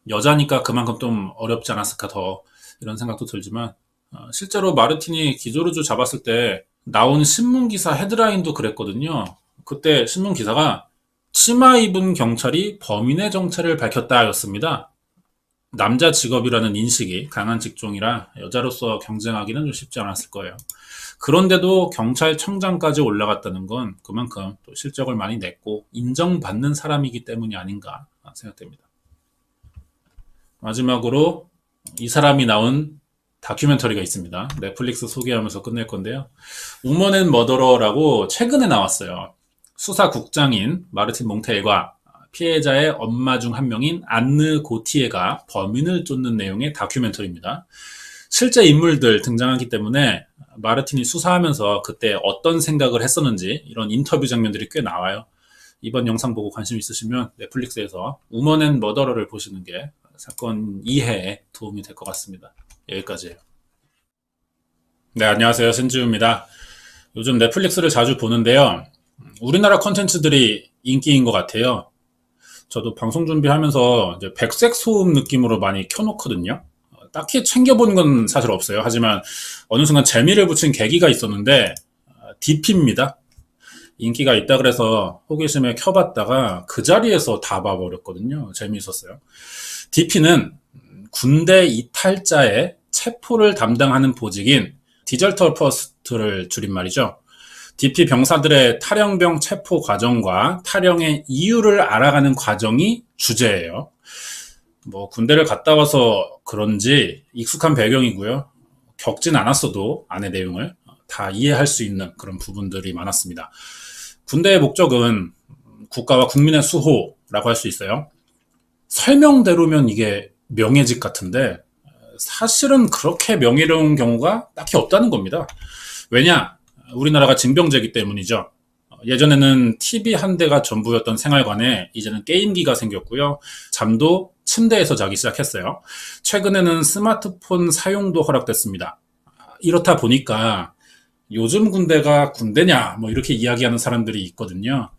여자니까 그만큼 좀 어렵지 않았을까 더 이런 생각도 들지만 실제로 마르틴이 기조르주 잡았을 때 나온 신문기사 헤드라인도 그랬거든요. 그때 신문기사가 치마 입은 경찰이 범인의 정체를 밝혔다 였습니다. 남자 직업이라는 인식이 강한 직종이라 여자로서 경쟁하기는 좀 쉽지 않았을 거예요. 그런데도 경찰청장까지 올라갔다는 건 그만큼 또 실적을 많이 냈고 인정받는 사람이기 때문이 아닌가 생각됩니다. 마지막으로 이 사람이 나온 다큐멘터리가 있습니다. 넷플릭스 소개하면서 끝낼 건데요. 우먼 앤 머더러라고 최근에 나왔어요. 수사국장인 마르틴 몽테일과 피해자의 엄마 중 한 명인 안느 고티에가 범인을 쫓는 내용의 다큐멘터리입니다. 실제 인물들 등장하기 때문에 마르틴이 수사하면서 그때 어떤 생각을 했었는지 이런 인터뷰 장면들이 꽤 나와요. 이번 영상 보고 관심 있으시면 넷플릭스에서 우먼 앤 머더러를 보시는 게 사건 이해에 도움이 될 것 같습니다. 여기까지예요. 네, 안녕하세요. 신지우입니다. 요즘 넷플릭스를 자주 보는데요. 우리나라 콘텐츠들이 인기인 것 같아요. 저도 방송 준비하면서 이제 백색 소음 느낌으로 많이 켜놓거든요. 딱히 챙겨보는 건 사실 없어요. 하지만 어느 순간 재미를 붙인 계기가 있었는데 DP입니다. 인기가 있다 그래서 호기심에 켜봤다가 그 자리에서 다 봐버렸거든요. 재미있었어요. DP는 군대 이탈자의 체포를 담당하는 보직인 디저털 퍼스트를 줄임말이죠. DP 병사들의 탈영병 체포 과정과 탈영의 이유를 알아가는 과정이 주제예요. 뭐 군대를 갔다 와서 그런지 익숙한 배경이고요. 겪진 않았어도 안의 내용을 다 이해할 수 있는 그런 부분들이 많았습니다. 군대의 목적은 국가와 국민의 수호라고 할 수 있어요. 설명대로면 이게 명예직 같은데 사실은 그렇게 명예로운 경우가 딱히 없다는 겁니다. 왜냐? 우리나라가 징병제이기 때문이죠. 예전에는 TV 한 대가 전부였던 생활관에 이제는 게임기가 생겼고요. 잠도 침대에서 자기 시작했어요. 최근에는 스마트폰 사용도 허락됐습니다. 이렇다 보니까 요즘 군대가 군대냐 뭐 이렇게 이야기하는 사람들이 있거든요.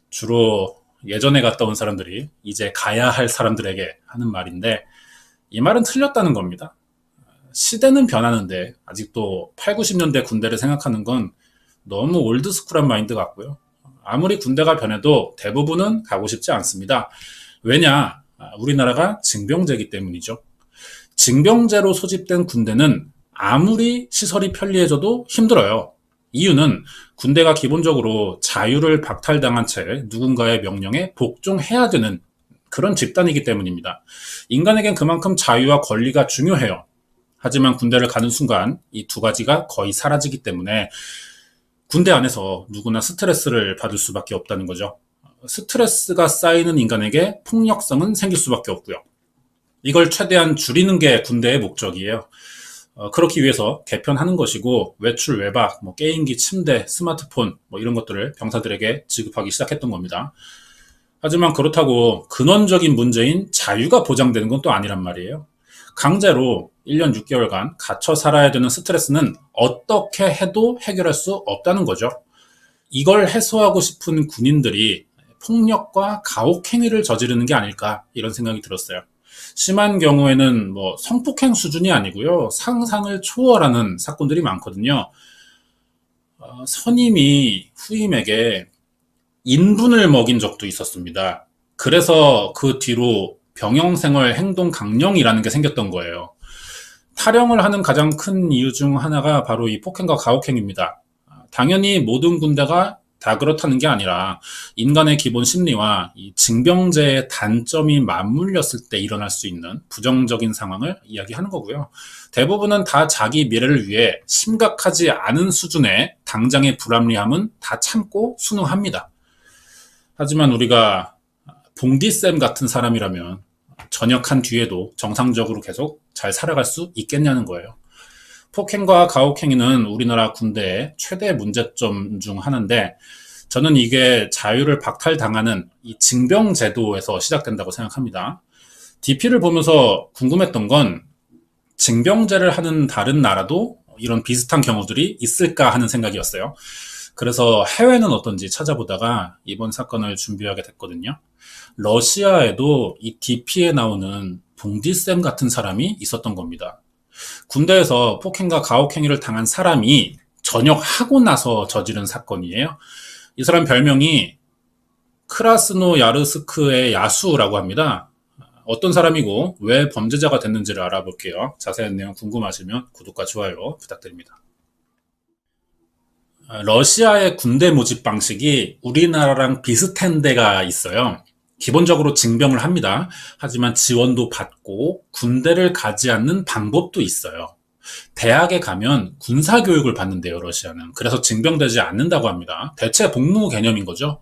주로 예전에 갔다 온 사람들이 이제 가야 할 사람들에게 하는 말인데 이 말은 틀렸다는 겁니다. 시대는 변하는데 아직도 8, 90년대 군대를 생각하는 건 너무 올드스쿨한 마인드 같고요. 아무리 군대가 변해도 대부분은 가고 싶지 않습니다. 왜냐? 우리나라가 징병제이기 때문이죠. 징병제로 소집된 군대는 아무리 시설이 편리해져도 힘들어요. 이유는 군대가 기본적으로 자유를 박탈당한 채 누군가의 명령에 복종해야 되는 그런 집단이기 때문입니다. 인간에겐 그만큼 자유와 권리가 중요해요. 하지만 군대를 가는 순간 이 두 가지가 거의 사라지기 때문에 군대 안에서 누구나 스트레스를 받을 수밖에 없다는 거죠. 스트레스가 쌓이는 인간에게 폭력성은 생길 수밖에 없고요. 이걸 최대한 줄이는 게 군대의 목적이에요. 그렇기 위해서 개편하는 것이고 외출, 외박, 게임기, 침대, 스마트폰 이런 것들을 병사들에게 지급하기 시작했던 겁니다. 하지만 그렇다고 근원적인 문제인 자유가 보장되는 건 또 아니란 말이에요. 강제로 1년 6개월간 갇혀 살아야 되는 스트레스는 어떻게 해도 해결할 수 없다는 거죠. 이걸 해소하고 싶은 군인들이 폭력과 가혹행위를 저지르는 게 아닐까 이런 생각이 들었어요. 심한 경우에는 뭐 성폭행 수준이 아니고요. 상상을 초월하는 사건들이 많거든요. 선임이 후임에게 인분을 먹인 적도 있었습니다. 그래서 그 뒤로 병영생활 행동 강령이라는 게 생겼던 거예요. 탈영을 하는 가장 큰 이유 중 하나가 바로 이 폭행과 가혹행입니다. 당연히 모든 군대가 다 그렇다는 게 아니라 인간의 기본 심리와 이 징병제의 단점이 맞물렸을 때 일어날 수 있는 부정적인 상황을 이야기하는 거고요. 대부분은 다 자기 미래를 위해 심각하지 않은 수준의 당장의 불합리함은 다 참고 순응합니다. 하지만 우리가 봉디쌤 같은 사람이라면 전역한 뒤에도 정상적으로 계속 잘 살아갈 수 있겠냐는 거예요. 폭행과 가혹행위는 우리나라 군대의 최대 문제점 중 하나인데 저는 이게 자유를 박탈당하는 이 징병제도에서 시작된다고 생각합니다. DP를 보면서 궁금했던 건 징병제를 하는 다른 나라도 이런 비슷한 경우들이 있을까 하는 생각이었어요. 그래서 해외는 어떤지 찾아보다가 이번 사건을 준비하게 됐거든요. 러시아에도 이 DP에 나오는 봉디쌤 같은 사람이 있었던 겁니다. 군대에서 폭행과 가혹행위를 당한 사람이 전역하고 나서 저지른 사건이에요. 이 사람 별명이 크라스노야르스크의 야수라고 합니다. 어떤 사람이고 왜 범죄자가 됐는지를 알아볼게요. 자세한 내용 궁금하시면 구독과 좋아요 부탁드립니다. 러시아의 군대 모집 방식이 우리나라랑 비슷한 데가 있어요. 기본적으로 징병을 합니다. 하지만 지원도 받고 군대를 가지 않는 방법도 있어요. 대학에 가면 군사교육을 받는데요, 러시아는. 그래서 징병되지 않는다고 합니다. 대체 복무 개념인 거죠.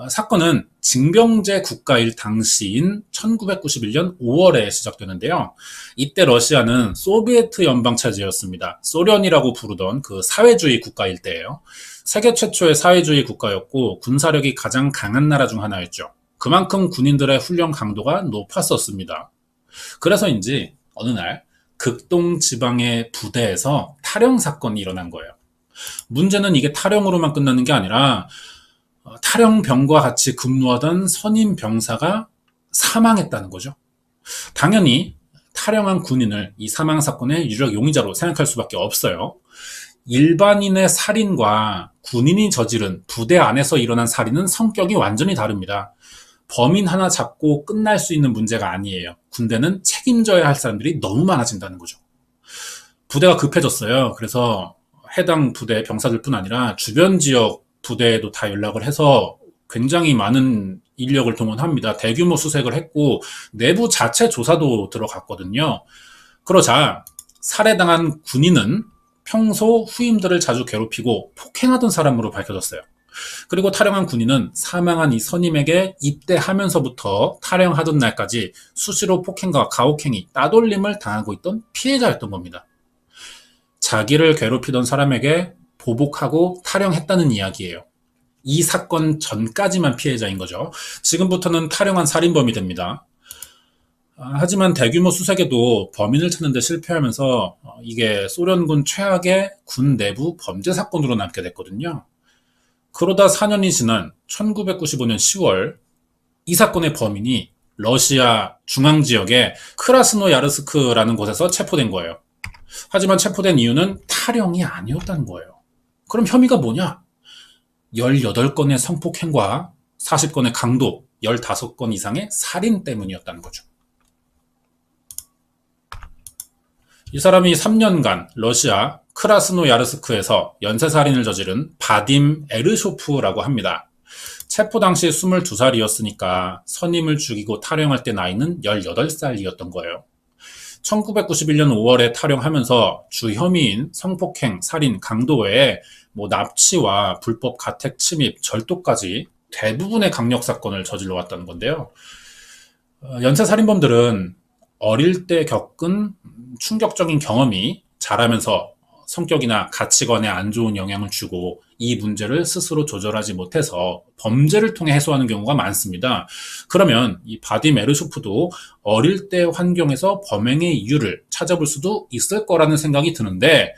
사건은 징병제 국가일 당시인 1991년 5월에 시작되는데요. 이때 러시아는 소비에트 연방체제였습니다. 소련이라고 부르던 그 사회주의 국가일 때예요. 세계 최초의 사회주의 국가였고 군사력이 가장 강한 나라 중 하나였죠. 그만큼 군인들의 훈련 강도가 높았었습니다. 그래서인지 어느 날 극동 지방의 부대에서 탈영 사건이 일어난 거예요. 문제는 이게 탈영으로만 끝나는 게 아니라 탈영병과 같이 근무하던 선임 병사가 사망했다는 거죠. 당연히 탈영한 군인을 이 사망 사건의 유력 용의자로 생각할 수밖에 없어요. 일반인의 살인과 군인이 저지른 부대 안에서 일어난 살인은 성격이 완전히 다릅니다. 범인 하나 잡고 끝날 수 있는 문제가 아니에요. 군대는 책임져야 할 사람들이 너무 많아진다는 거죠. 부대가 급해졌어요. 그래서 해당 부대 병사들뿐 아니라 주변 지역 부대에도 다 연락을 해서 굉장히 많은 인력을 동원합니다. 대규모 수색을 했고 내부 자체 조사도 들어갔거든요. 그러자 살해당한 군인은 평소 후임들을 자주 괴롭히고 폭행하던 사람으로 밝혀졌어요. 그리고 탈영한 군인은 사망한 이 선임에게 입대하면서부터 탈영하던 날까지 수시로 폭행과 가혹행위, 따돌림을 당하고 있던 피해자였던 겁니다. 자기를 괴롭히던 사람에게 보복하고 탈영했다는 이야기예요. 이 사건 전까지만 피해자인 거죠. 지금부터는 탈영한 살인범이 됩니다. 하지만 대규모 수색에도 범인을 찾는 데 실패하면서 이게 소련군 최악의 군 내부 범죄 사건으로 남게 됐거든요. 그러다 4년이 지난 1995년 10월 이 사건의 범인이 러시아 중앙지역의 크라스노야르스크라는 곳에서 체포된 거예요. 하지만 체포된 이유는 탈영이 아니었다는 거예요. 그럼 혐의가 뭐냐? 18건의 성폭행과 40건의 강도, 15건 이상의 살인 때문이었다는 거죠. 이 사람이 3년간 러시아 크라스노야르스크에서 연쇄살인을 저지른 바딤 에르쇼프라고 합니다. 체포 당시 22살이었으니까 선임을 죽이고 탈영할 때 나이는 18살이었던 거예요. 1991년 5월에 탈영하면서 주 혐의인 성폭행, 살인, 강도 외에 납치와 불법 가택 침입, 절도까지 대부분의 강력 사건을 저질러 왔다는 건데요. 연쇄살인범들은 어릴 때 겪은 충격적인 경험이 자라면서 성격이나 가치관에 안 좋은 영향을 주고 이 문제를 스스로 조절하지 못해서 범죄를 통해 해소하는 경우가 많습니다. 그러면 이 바딤 에르쇼프도 어릴 때 환경에서 범행의 이유를 찾아볼 수도 있을 거라는 생각이 드는데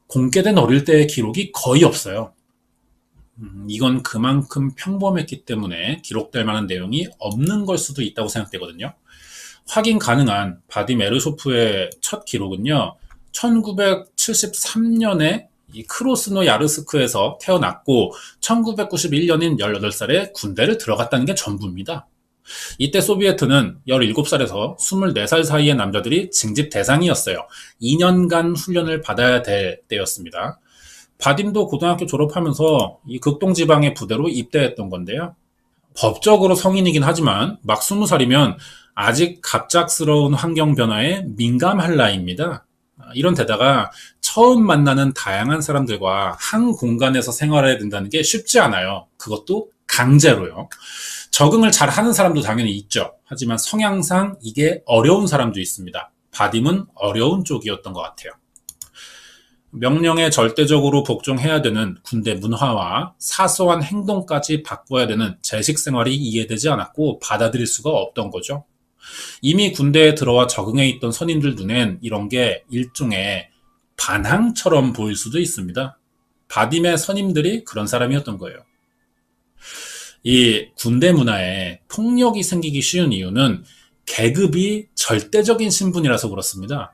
공개된 어릴 때의 기록이 거의 없어요. 이건 그만큼 평범했기 때문에 기록될 만한 내용이 없는 걸 수도 있다고 생각되거든요. 확인 가능한 바딤 에르쇼프의 첫 기록은요, 1973년에 이 크로스노 야르스크에서 태어났고 1991년인 18살에 군대를 들어갔다는 게 전부입니다. 이때 소비에트는 17살에서 24살 사이의 남자들이 징집 대상이었어요. 2년간 훈련을 받아야 될 때였습니다. 바딤도 고등학교 졸업하면서 이 극동지방의 부대로 입대했던 건데요. 법적으로 성인이긴 하지만 막 20살이면 아직 갑작스러운 환경 변화에 민감할 나이입니다. 이런 데다가 처음 만나는 다양한 사람들과 한 공간에서 생활해야 된다는 게 쉽지 않아요. 그것도 강제로요. 적응을 잘 하는 사람도 당연히 있죠. 하지만 성향상 이게 어려운 사람도 있습니다. 바딤은 어려운 쪽이었던 것 같아요. 명령에 절대적으로 복종해야 되는 군대 문화와 사소한 행동까지 바꿔야 되는 제식 생활이 이해되지 않았고 받아들일 수가 없던 거죠. 이미 군대에 들어와 적응해 있던 선임들 눈엔 이런 게 일종의 반항처럼 보일 수도 있습니다. 바딤의 선임들이 그런 사람이었던 거예요. 이 군대 문화에 폭력이 생기기 쉬운 이유는 계급이 절대적인 신분이라서 그렇습니다.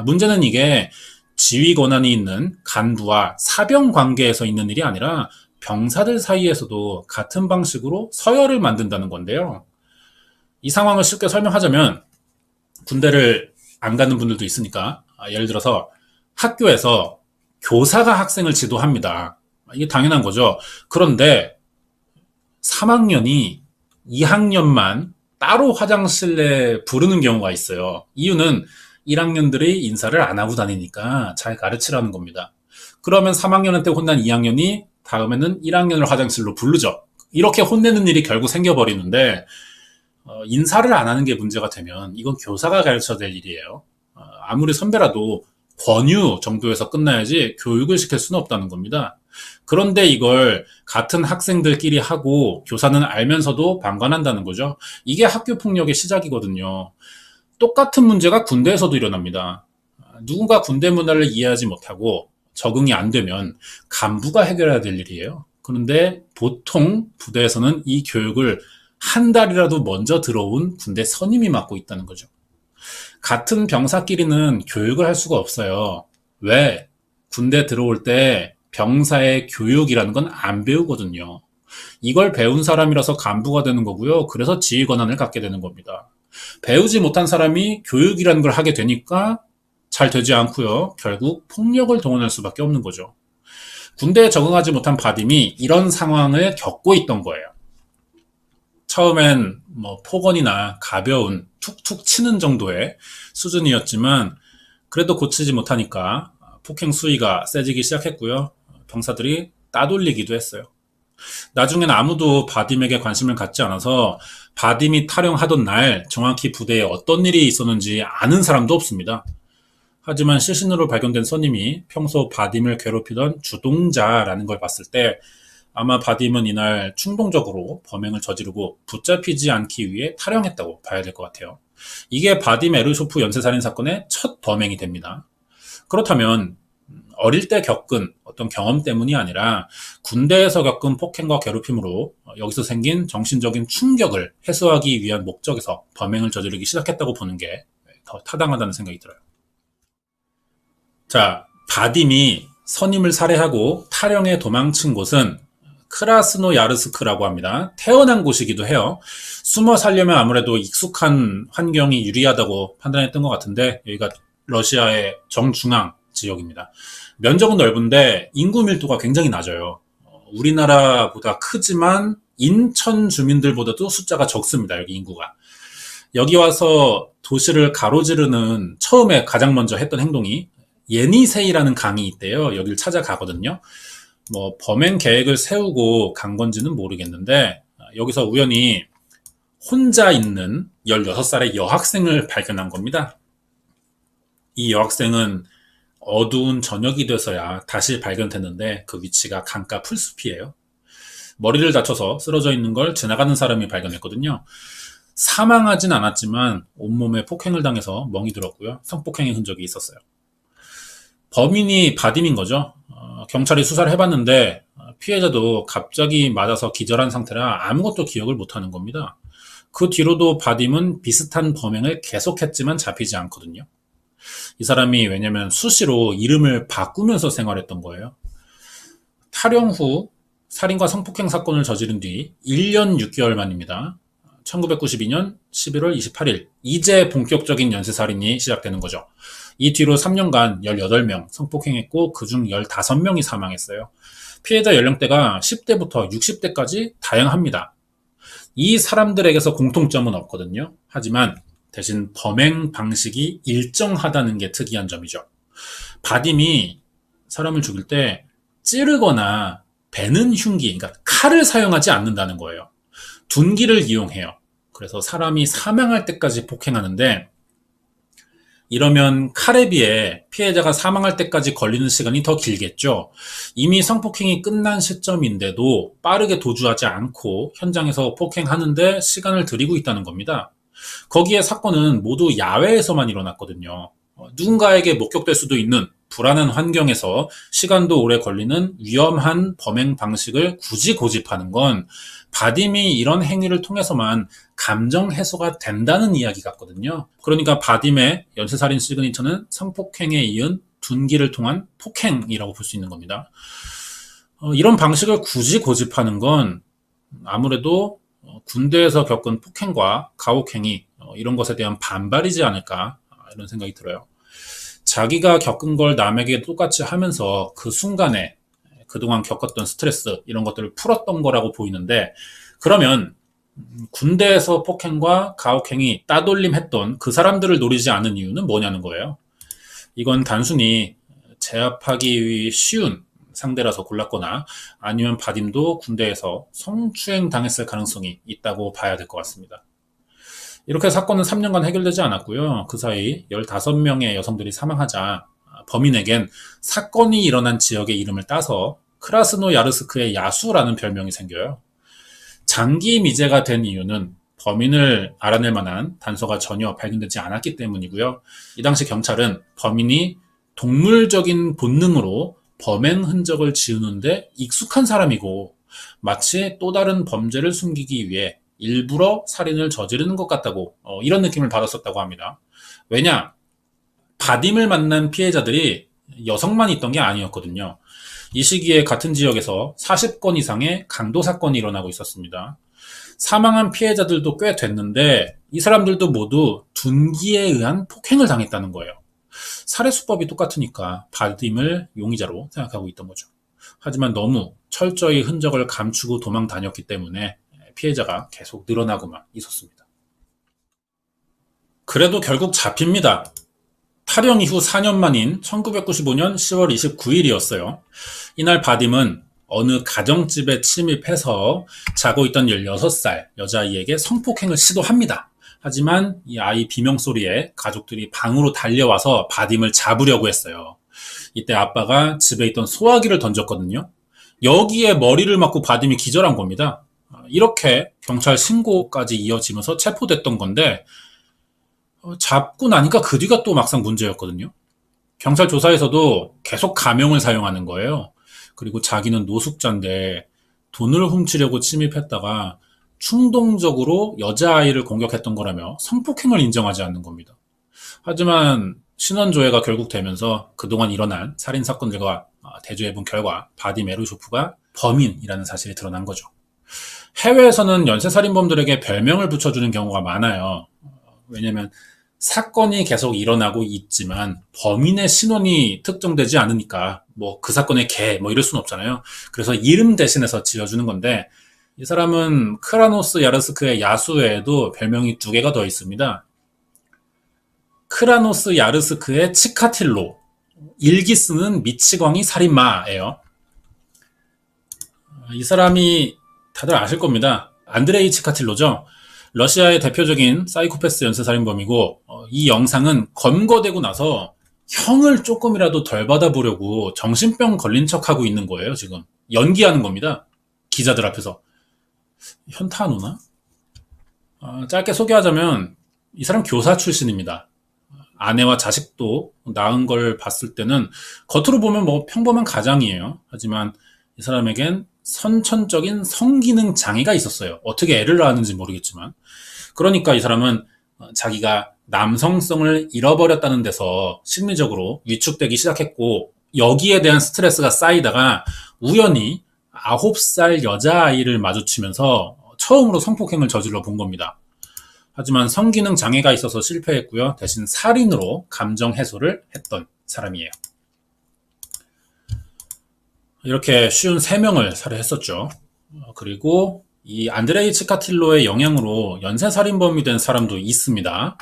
문제는 이게 지휘 권한이 있는 간부와 사병 관계에서 있는 일이 아니라 병사들 사이에서도 같은 방식으로 서열을 만든다는 건데요. 이 상황을 쉽게 설명하자면 군대를 안 가는 분들도 있으니까 예를 들어서 학교에서 교사가 학생을 지도합니다. 이게 당연한 거죠. 그런데 3학년이 2학년만 따로 화장실에 부르는 경우가 있어요. 이유는 1학년들이 인사를 안 하고 다니니까 잘 가르치라는 겁니다. 그러면 3학년한테 혼난 2학년이 다음에는 1학년을 화장실로 부르죠. 이렇게 혼내는 일이 결국 생겨버리는데 인사를 안 하는 게 문제가 되면 이건 교사가 가르쳐야 될 일이에요. 아무리 선배라도 권유 정도에서 끝나야지 교육을 시킬 수는 없다는 겁니다. 그런데 이걸 같은 학생들끼리 하고 교사는 알면서도 방관한다는 거죠. 이게 학교 폭력의 시작이거든요. 똑같은 문제가 군대에서도 일어납니다. 누군가 군대 문화를 이해하지 못하고 적응이 안 되면 간부가 해결해야 될 일이에요. 그런데 보통 부대에서는 이 교육을 한 달이라도 먼저 들어온 군대 선임이 맡고 있다는 거죠. 같은 병사끼리는 교육을 할 수가 없어요. 왜? 군대 들어올 때 병사의 교육이라는 건 안 배우거든요. 이걸 배운 사람이라서 간부가 되는 거고요. 그래서 지휘 권한을 갖게 되는 겁니다. 배우지 못한 사람이 교육이라는 걸 하게 되니까 잘 되지 않고요. 결국 폭력을 동원할 수밖에 없는 거죠. 군대에 적응하지 못한 바딤이 이런 상황을 겪고 있던 거예요. 처음엔 폭언이나 가벼운 툭툭 치는 정도의 수준이었지만 그래도 고치지 못하니까 폭행 수위가 세지기 시작했고요. 병사들이 따돌리기도 했어요. 나중엔 아무도 바딤에게 관심을 갖지 않아서 바딤이 탈영하던 날 정확히 부대에 어떤 일이 있었는지 아는 사람도 없습니다. 하지만 실신으로 발견된 선임이 평소 바딤을 괴롭히던 주동자라는 걸 봤을 때 아마 바딤은 이날 충동적으로 범행을 저지르고 붙잡히지 않기 위해 탈영했다고 봐야 될 것 같아요. 이게 바딤 에르쇼프 연쇄살인 사건의 첫 범행이 됩니다. 그렇다면 어릴 때 겪은 어떤 경험 때문이 아니라 군대에서 겪은 폭행과 괴롭힘으로 여기서 생긴 정신적인 충격을 해소하기 위한 목적에서 범행을 저지르기 시작했다고 보는 게 더 타당하다는 생각이 들어요. 자, 바딤이 선임을 살해하고 탈영해 도망친 곳은 크라스노야르스크라고 합니다. 태어난 곳이기도 해요. 숨어 살려면 아무래도 익숙한 환경이 유리하다고 판단했던 것 같은데 여기가 러시아의 정중앙 지역입니다. 면적은 넓은데 인구 밀도가 굉장히 낮아요. 우리나라보다 크지만 인천 주민들보다도 숫자가 적습니다. 여기 인구가. 여기 와서 도시를 가로지르는 처음에 가장 먼저 했던 행동이 예니세이라는 강이 있대요. 여기를 찾아가거든요. 범행 계획을 세우고 간 건지는 모르겠는데 여기서 우연히 혼자 있는 16살의 여학생을 발견한 겁니다. 이 여학생은 어두운 저녁이 돼서야 다시 발견됐는데 그 위치가 강가 풀숲이에요. 머리를 다쳐서 쓰러져 있는 걸 지나가는 사람이 발견했거든요. 사망하진 않았지만 온몸에 폭행을 당해서 멍이 들었고요. 성폭행의 흔적이 있었어요. 범인이 바딤인 거죠. 경찰이 수사를 해봤는데 피해자도 갑자기 맞아서 기절한 상태라 아무것도 기억을 못하는 겁니다. 그 뒤로도 바딤은 비슷한 범행을 계속했지만 잡히지 않거든요. 이 사람이 왜냐면 수시로 이름을 바꾸면서 생활했던 거예요. 탈영 후 살인과 성폭행 사건을 저지른 뒤 1년 6개월 만입니다. 1992년 11월 28일 이제 본격적인 연쇄살인이 시작되는 거죠. 이 뒤로 3년간 18명 성폭행했고 그중 15명이 사망했어요. 피해자 연령대가 10대부터 60대까지 다양합니다. 이 사람들에게서 공통점은 없거든요. 하지만 대신 범행 방식이 일정하다는 게 특이한 점이죠. 바딤이 사람을 죽일 때 찌르거나 베는 흉기, 그러니까 칼을 사용하지 않는다는 거예요. 둔기를 이용해요. 그래서 사람이 사망할 때까지 폭행하는데 이러면 칼에 비해 피해자가 사망할 때까지 걸리는 시간이 더 길겠죠. 이미 성폭행이 끝난 시점인데도 빠르게 도주하지 않고 현장에서 폭행하는데 시간을 들이고 있다는 겁니다. 거기에 사건은 모두 야외에서만 일어났거든요. 누군가에게 목격될 수도 있는 불안한 환경에서 시간도 오래 걸리는 위험한 범행 방식을 굳이 고집하는 건 바딤이 이런 행위를 통해서만 감정 해소가 된다는 이야기 같거든요. 그러니까 바딤의 연쇄살인 시그니처는 성폭행에 이은 둔기를 통한 폭행이라고 볼 수 있는 겁니다. 이런 방식을 굳이 고집하는 건 아무래도 군대에서 겪은 폭행과 가혹행위 이런 것에 대한 반발이지 않을까 이런 생각이 들어요. 자기가 겪은 걸 남에게 똑같이 하면서 그 순간에 그동안 겪었던 스트레스 이런 것들을 풀었던 거라고 보이는데 그러면 군대에서 폭행과 가혹행위 따돌림했던 그 사람들을 노리지 않은 이유는 뭐냐는 거예요. 이건 단순히 제압하기 쉬운 상대라서 골랐거나 아니면 바딤도 군대에서 성추행 당했을 가능성이 있다고 봐야 될 것 같습니다. 이렇게 사건은 3년간 해결되지 않았고요. 그 사이 15명의 여성들이 사망하자 범인에겐 사건이 일어난 지역의 이름을 따서 크라스노야르스크의 야수라는 별명이 생겨요. 장기 미제가 된 이유는 범인을 알아낼 만한 단서가 전혀 발견되지 않았기 때문이고요. 이 당시 경찰은 범인이 동물적인 본능으로 범행 흔적을 지우는데 익숙한 사람이고 마치 또 다른 범죄를 숨기기 위해 일부러 살인을 저지르는 것 같다고 이런 느낌을 받았었다고 합니다. 왜냐? 바딤을 만난 피해자들이 여성만 있던 게 아니었거든요. 이 시기에 같은 지역에서 40건 이상의 강도 사건이 일어나고 있었습니다. 사망한 피해자들도 꽤 됐는데 이 사람들도 모두 둔기에 의한 폭행을 당했다는 거예요. 살해 수법이 똑같으니까 바딤을 용의자로 생각하고 있던 거죠. 하지만 너무 철저히 흔적을 감추고 도망 다녔기 때문에 피해자가 계속 늘어나고만 있었습니다. 그래도 결국 잡힙니다. 탈영 이후 4년 만인 1995년 10월 29일이었어요. 이날 바딤은 어느 가정집에 침입해서 자고 있던 16살 여자아이에게 성폭행을 시도합니다. 하지만 이 아이 비명소리에 가족들이 방으로 달려와서 바딤을 잡으려고 했어요. 이때 아빠가 집에 있던 소화기를 던졌거든요. 여기에 머리를 맞고 바딤이 기절한 겁니다. 이렇게 경찰 신고까지 이어지면서 체포됐던 건데 잡고 나니까 그 뒤가 또 막상 문제였거든요. 경찰 조사에서도 계속 가명을 사용하는 거예요. 그리고 자기는 노숙자인데 돈을 훔치려고 침입했다가 충동적으로 여자아이를 공격했던 거라며 성폭행을 인정하지 않는 겁니다. 하지만 신원조회가 결국 되면서 그동안 일어난 살인사건들과 대조해본 결과 바딤 에르쇼프가 범인이라는 사실이 드러난 거죠. 해외에서는 연쇄살인범들에게 별명을 붙여주는 경우가 많아요. 왜냐면 사건이 계속 일어나고 있지만 범인의 신원이 특정되지 않으니까 뭐 그 사건의 개 뭐 이럴 순 없잖아요. 그래서 이름 대신해서 지어주는 건데 이 사람은 크라노스 야르스크의 야수 외에도 별명이 2개가 더 있습니다. 크라노스 야르스크의 치카틸로, 일기 쓰는 미치광이 살인마예요. 이 사람이 다들 아실 겁니다. 안드레이 치카틸로죠. 러시아의 대표적인 사이코패스 연쇄살인범이고 이 영상은 검거되고 나서 형을 조금이라도 덜 받아보려고 정신병 걸린 척하고 있는 거예요. 지금 연기하는 겁니다. 기자들 앞에서. 현타 안 오나? 짧게 소개하자면 이 사람 교사 출신입니다. 아내와 자식도 낳은 걸 봤을 때는 겉으로 보면 뭐 평범한 가장이에요. 하지만 이 사람에겐 선천적인 성기능 장애가 있었어요. 어떻게 애를 낳았는지 모르겠지만. 그러니까 이 사람은 자기가 남성성을 잃어버렸다는 데서 심리적으로 위축되기 시작했고, 여기에 대한 스트레스가 쌓이다가 우연히 9살 여자아이를 마주치면서 처음으로 성폭행을 저질러 본 겁니다. 하지만 성기능 장애가 있어서 실패했고요. 대신 살인으로 감정 해소를 했던 사람이에요. 이렇게 쉬운 3명을 살해했었죠. 그리고 이 안드레이 치카틸로의 영향으로 연쇄살인범이 된 사람도 있습니다.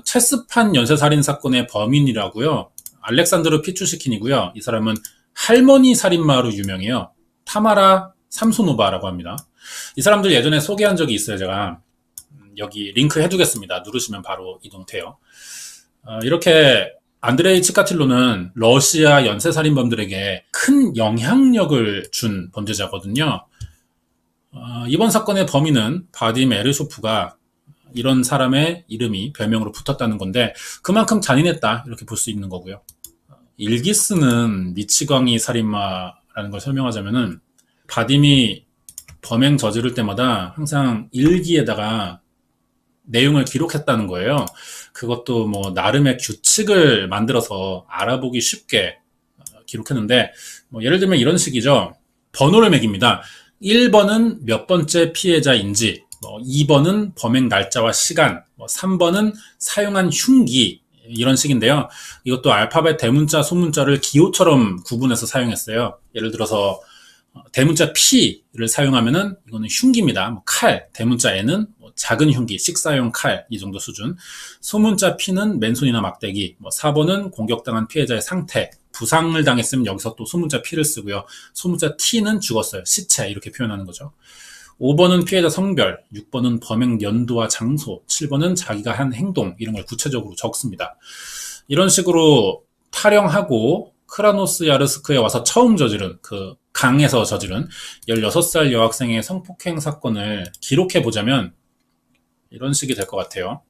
체스판 연쇄살인 사건의 범인이라고요. 알렉산드르 피추시킨이고요. 이 사람은 할머니 살인마로 유명해요. 타마라 삼소노바라고 합니다. 이 사람들 예전에 소개한 적이 있어요. 제가 여기 링크 해두겠습니다. 누르시면 바로 이동돼요. 이렇게 안드레이 치카틸로는 러시아 연쇄살인범들에게 큰 영향력을 준 범죄자거든요. 이번 사건의 범인은 바딤 에르쇼프가 이런 사람의 이름이 별명으로 붙었다는 건데 그만큼 잔인했다 이렇게 볼 수 있는 거고요. 일기 쓰는 미치광이 살인마라는 걸 설명하자면은 바딤이 범행 저지를 때마다 항상 일기에다가 내용을 기록했다는 거예요. 그것도 뭐 나름의 규칙을 만들어서 알아보기 쉽게 기록했는데 예를 들면 이런 식이죠. 번호를 매깁니다. 1번은 몇 번째 피해자인지, 2번은 범행 날짜와 시간, 3번은 사용한 흉기 이런 식인데요. 이것도 알파벳 대문자, 소문자를 기호처럼 구분해서 사용했어요. 예를 들어서 대문자 P를 사용하면은 이거는 흉기입니다. 칼, 대문자 N은 작은 흉기, 식사용 칼 이 정도 수준. 소문자 P는 맨손이나 막대기. 4번은 공격당한 피해자의 상태, 부상을 당했으면 여기서 또 소문자 P를 쓰고요. 소문자 T는 죽었어요. 시체 이렇게 표현하는 거죠. 5번은 피해자 성별, 6번은 범행 연도와 장소, 7번은 자기가 한 행동 이런 걸 구체적으로 적습니다. 이런 식으로 탈영하고 크라노스야르스크에 와서 처음 저지른 그 강에서 저지른 16살 여학생의 성폭행 사건을 기록해 보자면 이런 식이 될 것 같아요.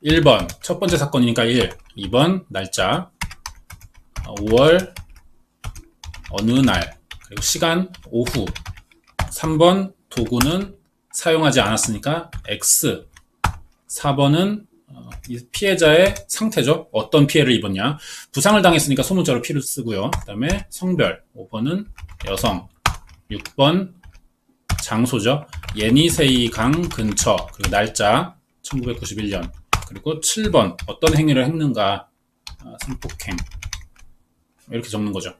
1번 첫 번째 사건이니까 1, 2번 날짜 5월 어느 날 그리고 시간 오후 3번 도구는 사용하지 않았으니까 X 4번은 피해자의 상태죠. 어떤 피해를 입었냐. 부상을 당했으니까 소문자로 P를 쓰고요. 그 다음에 성별 5번은 여성 6번 장소죠. 예니세이 강 근처 그리고 날짜 1991년 그리고 7번 어떤 행위를 했는가 성폭행 이렇게 적는 거죠.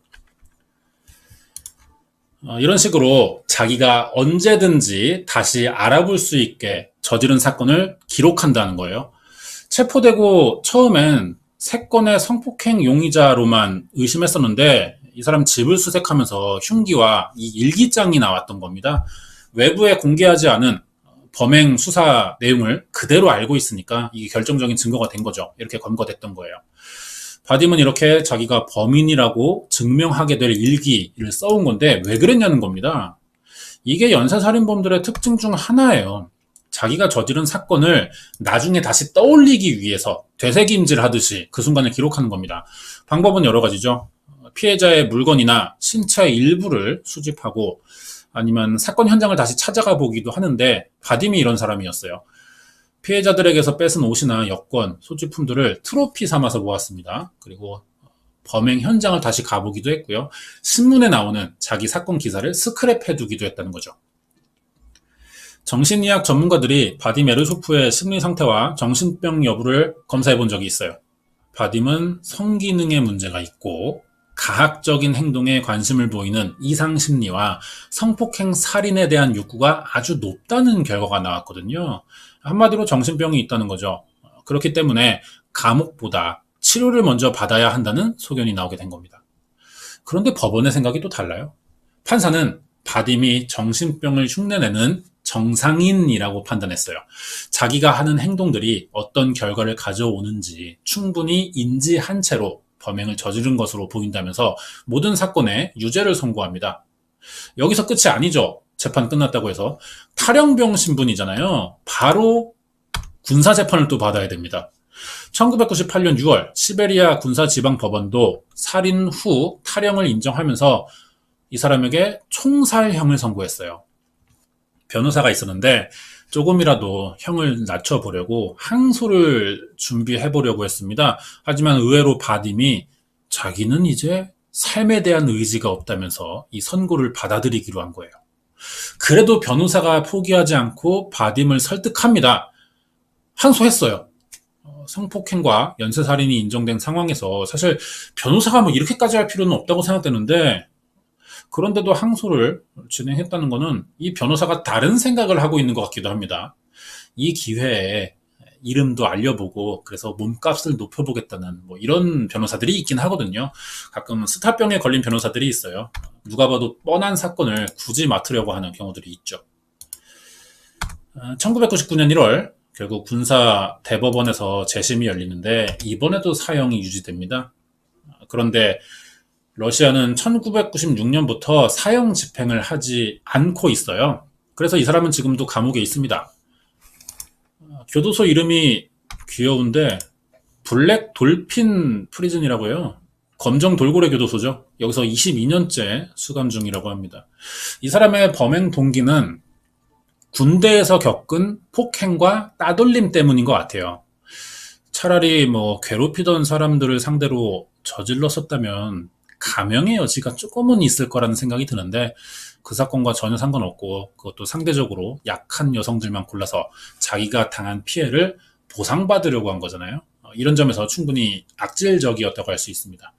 이런 식으로 자기가 언제든지 다시 알아볼 수 있게 저지른 사건을 기록한다는 거예요. 체포되고 처음엔 3건의 성폭행 용의자로만 의심했었는데 이 사람 집을 수색하면서 흉기와 이 일기장이 나왔던 겁니다. 외부에 공개하지 않은 범행 수사 내용을 그대로 알고 있으니까 이게 결정적인 증거가 된 거죠. 이렇게 검거됐던 거예요. 바딤은 이렇게 자기가 범인이라고 증명하게 될 일기를 써온 건데 왜 그랬냐는 겁니다. 이게 연쇄살인범들의 특징 중 하나예요. 자기가 저지른 사건을 나중에 다시 떠올리기 위해서 되새김질 하듯이 그 순간을 기록하는 겁니다. 방법은 여러 가지죠. 피해자의 물건이나 신체 일부를 수집하고 아니면 사건 현장을 다시 찾아가 보기도 하는데 바딤이 이런 사람이었어요. 피해자들에게서 뺏은 옷이나 여권, 소지품들을 트로피 삼아서 모았습니다. 그리고 범행 현장을 다시 가보기도 했고요. 신문에 나오는 자기 사건 기사를 스크랩해두기도 했다는 거죠. 정신의학 전문가들이 바딤 에르쇼프의 심리 상태와 정신병 여부를 검사해 본 적이 있어요. 바딤은 성기능에 문제가 있고 가학적인 행동에 관심을 보이는 이상심리와 성폭행 살인에 대한 욕구가 아주 높다는 결과가 나왔거든요. 한마디로 정신병이 있다는 거죠. 그렇기 때문에 감옥보다 치료를 먼저 받아야 한다는 소견이 나오게 된 겁니다. 그런데 법원의 생각이 또 달라요. 판사는 바딤이 정신병을 흉내내는 정상인이라고 판단했어요. 자기가 하는 행동들이 어떤 결과를 가져오는지 충분히 인지한 채로 범행을 저지른 것으로 보인다면서 모든 사건에 유죄를 선고합니다. 여기서 끝이 아니죠. 재판 끝났다고 해서 탈영병 신분이잖아요. 바로 군사재판을 또 받아야 됩니다. 1998년 6월 시베리아 군사지방법원도 살인 후 탈영을 인정하면서 이 사람에게 총살형을 선고했어요. 변호사가 있었는데 조금이라도 형을 낮춰보려고 항소를 준비해보려고 했습니다. 하지만 의외로 바딤이 자기는 이제 삶에 대한 의지가 없다면서 이 선고를 받아들이기로 한 거예요. 그래도 변호사가 포기하지 않고 바딤을 설득합니다. 항소했어요. 성폭행과 연쇄살인이 인정된 상황에서 사실 변호사가 뭐 이렇게까지 할 필요는 없다고 생각되는데, 그런데도 항소를 진행했다는 것은 이 변호사가 다른 생각을 하고 있는 것 같기도 합니다. 이 기회에 이름도 알려보고 그래서 몸값을 높여보겠다는 뭐 이런 변호사들이 있긴 하거든요. 가끔 스타병에 걸린 변호사들이 있어요. 누가 봐도 뻔한 사건을 굳이 맡으려고 하는 경우들이 있죠. 1999년 1월 결국 군사 대법원에서 재심이 열리는데 이번에도 사형이 유지됩니다. 그런데 러시아는 1996년부터 사형 집행을 하지 않고 있어요. 그래서 이 사람은 지금도 감옥에 있습니다. 교도소 이름이 귀여운데 블랙 돌핀 프리즌이라고요. 검정 돌고래 교도소죠. 여기서 22년째 수감 중이라고 합니다. 이 사람의 범행 동기는 군대에서 겪은 폭행과 따돌림 때문인 것 같아요. 차라리 뭐 괴롭히던 사람들을 상대로 저질렀었다면 감형의 여지가 조금은 있을 거라는 생각이 드는데, 그 사건과 전혀 상관없고 그것도 상대적으로 약한 여성들만 골라서 자기가 당한 피해를 보상받으려고 한 거잖아요. 이런 점에서 충분히 악질적이었다고 할 수 있습니다.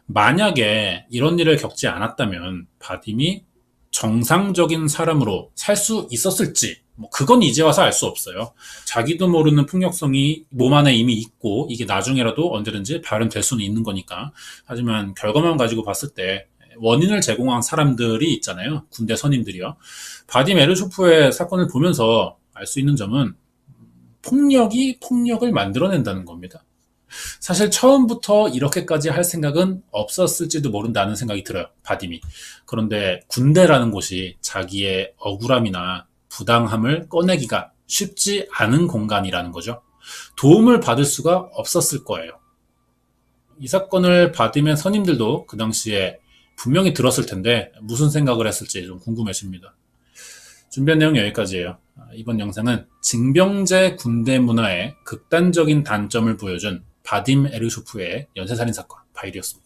만약에 이런 일을 겪지 않았다면 바딤이 정상적인 사람으로 살 수 있었을지, 뭐 그건 이제 와서 알 수 없어요. 자기도 모르는 폭력성이 몸 안에 이미 있고 이게 나중에라도 언제든지 발현될 수는 있는 거니까. 하지만 결과만 가지고 봤을 때 원인을 제공한 사람들이 있잖아요. 군대 선임들이요. 바딤 에르쇼프의 사건을 보면서 알 수 있는 점은 폭력이 폭력을 만들어낸다는 겁니다. 사실 처음부터 이렇게까지 할 생각은 없었을지도 모른다는 생각이 들어요, 바딤이. 그런데 군대라는 곳이 자기의 억울함이나 부당함을 꺼내기가 쉽지 않은 공간이라는 거죠. 도움을 받을 수가 없었을 거예요. 이 사건을 바딤의 선임들도 그 당시에 분명히 들었을 텐데 무슨 생각을 했을지 좀 궁금해집니다. 준비한 내용 여기까지예요. 이번 영상은 징병제 군대 문화의 극단적인 단점을 보여준 바딤 에르쇼프의 연쇄살인 사건 파일이었습니다.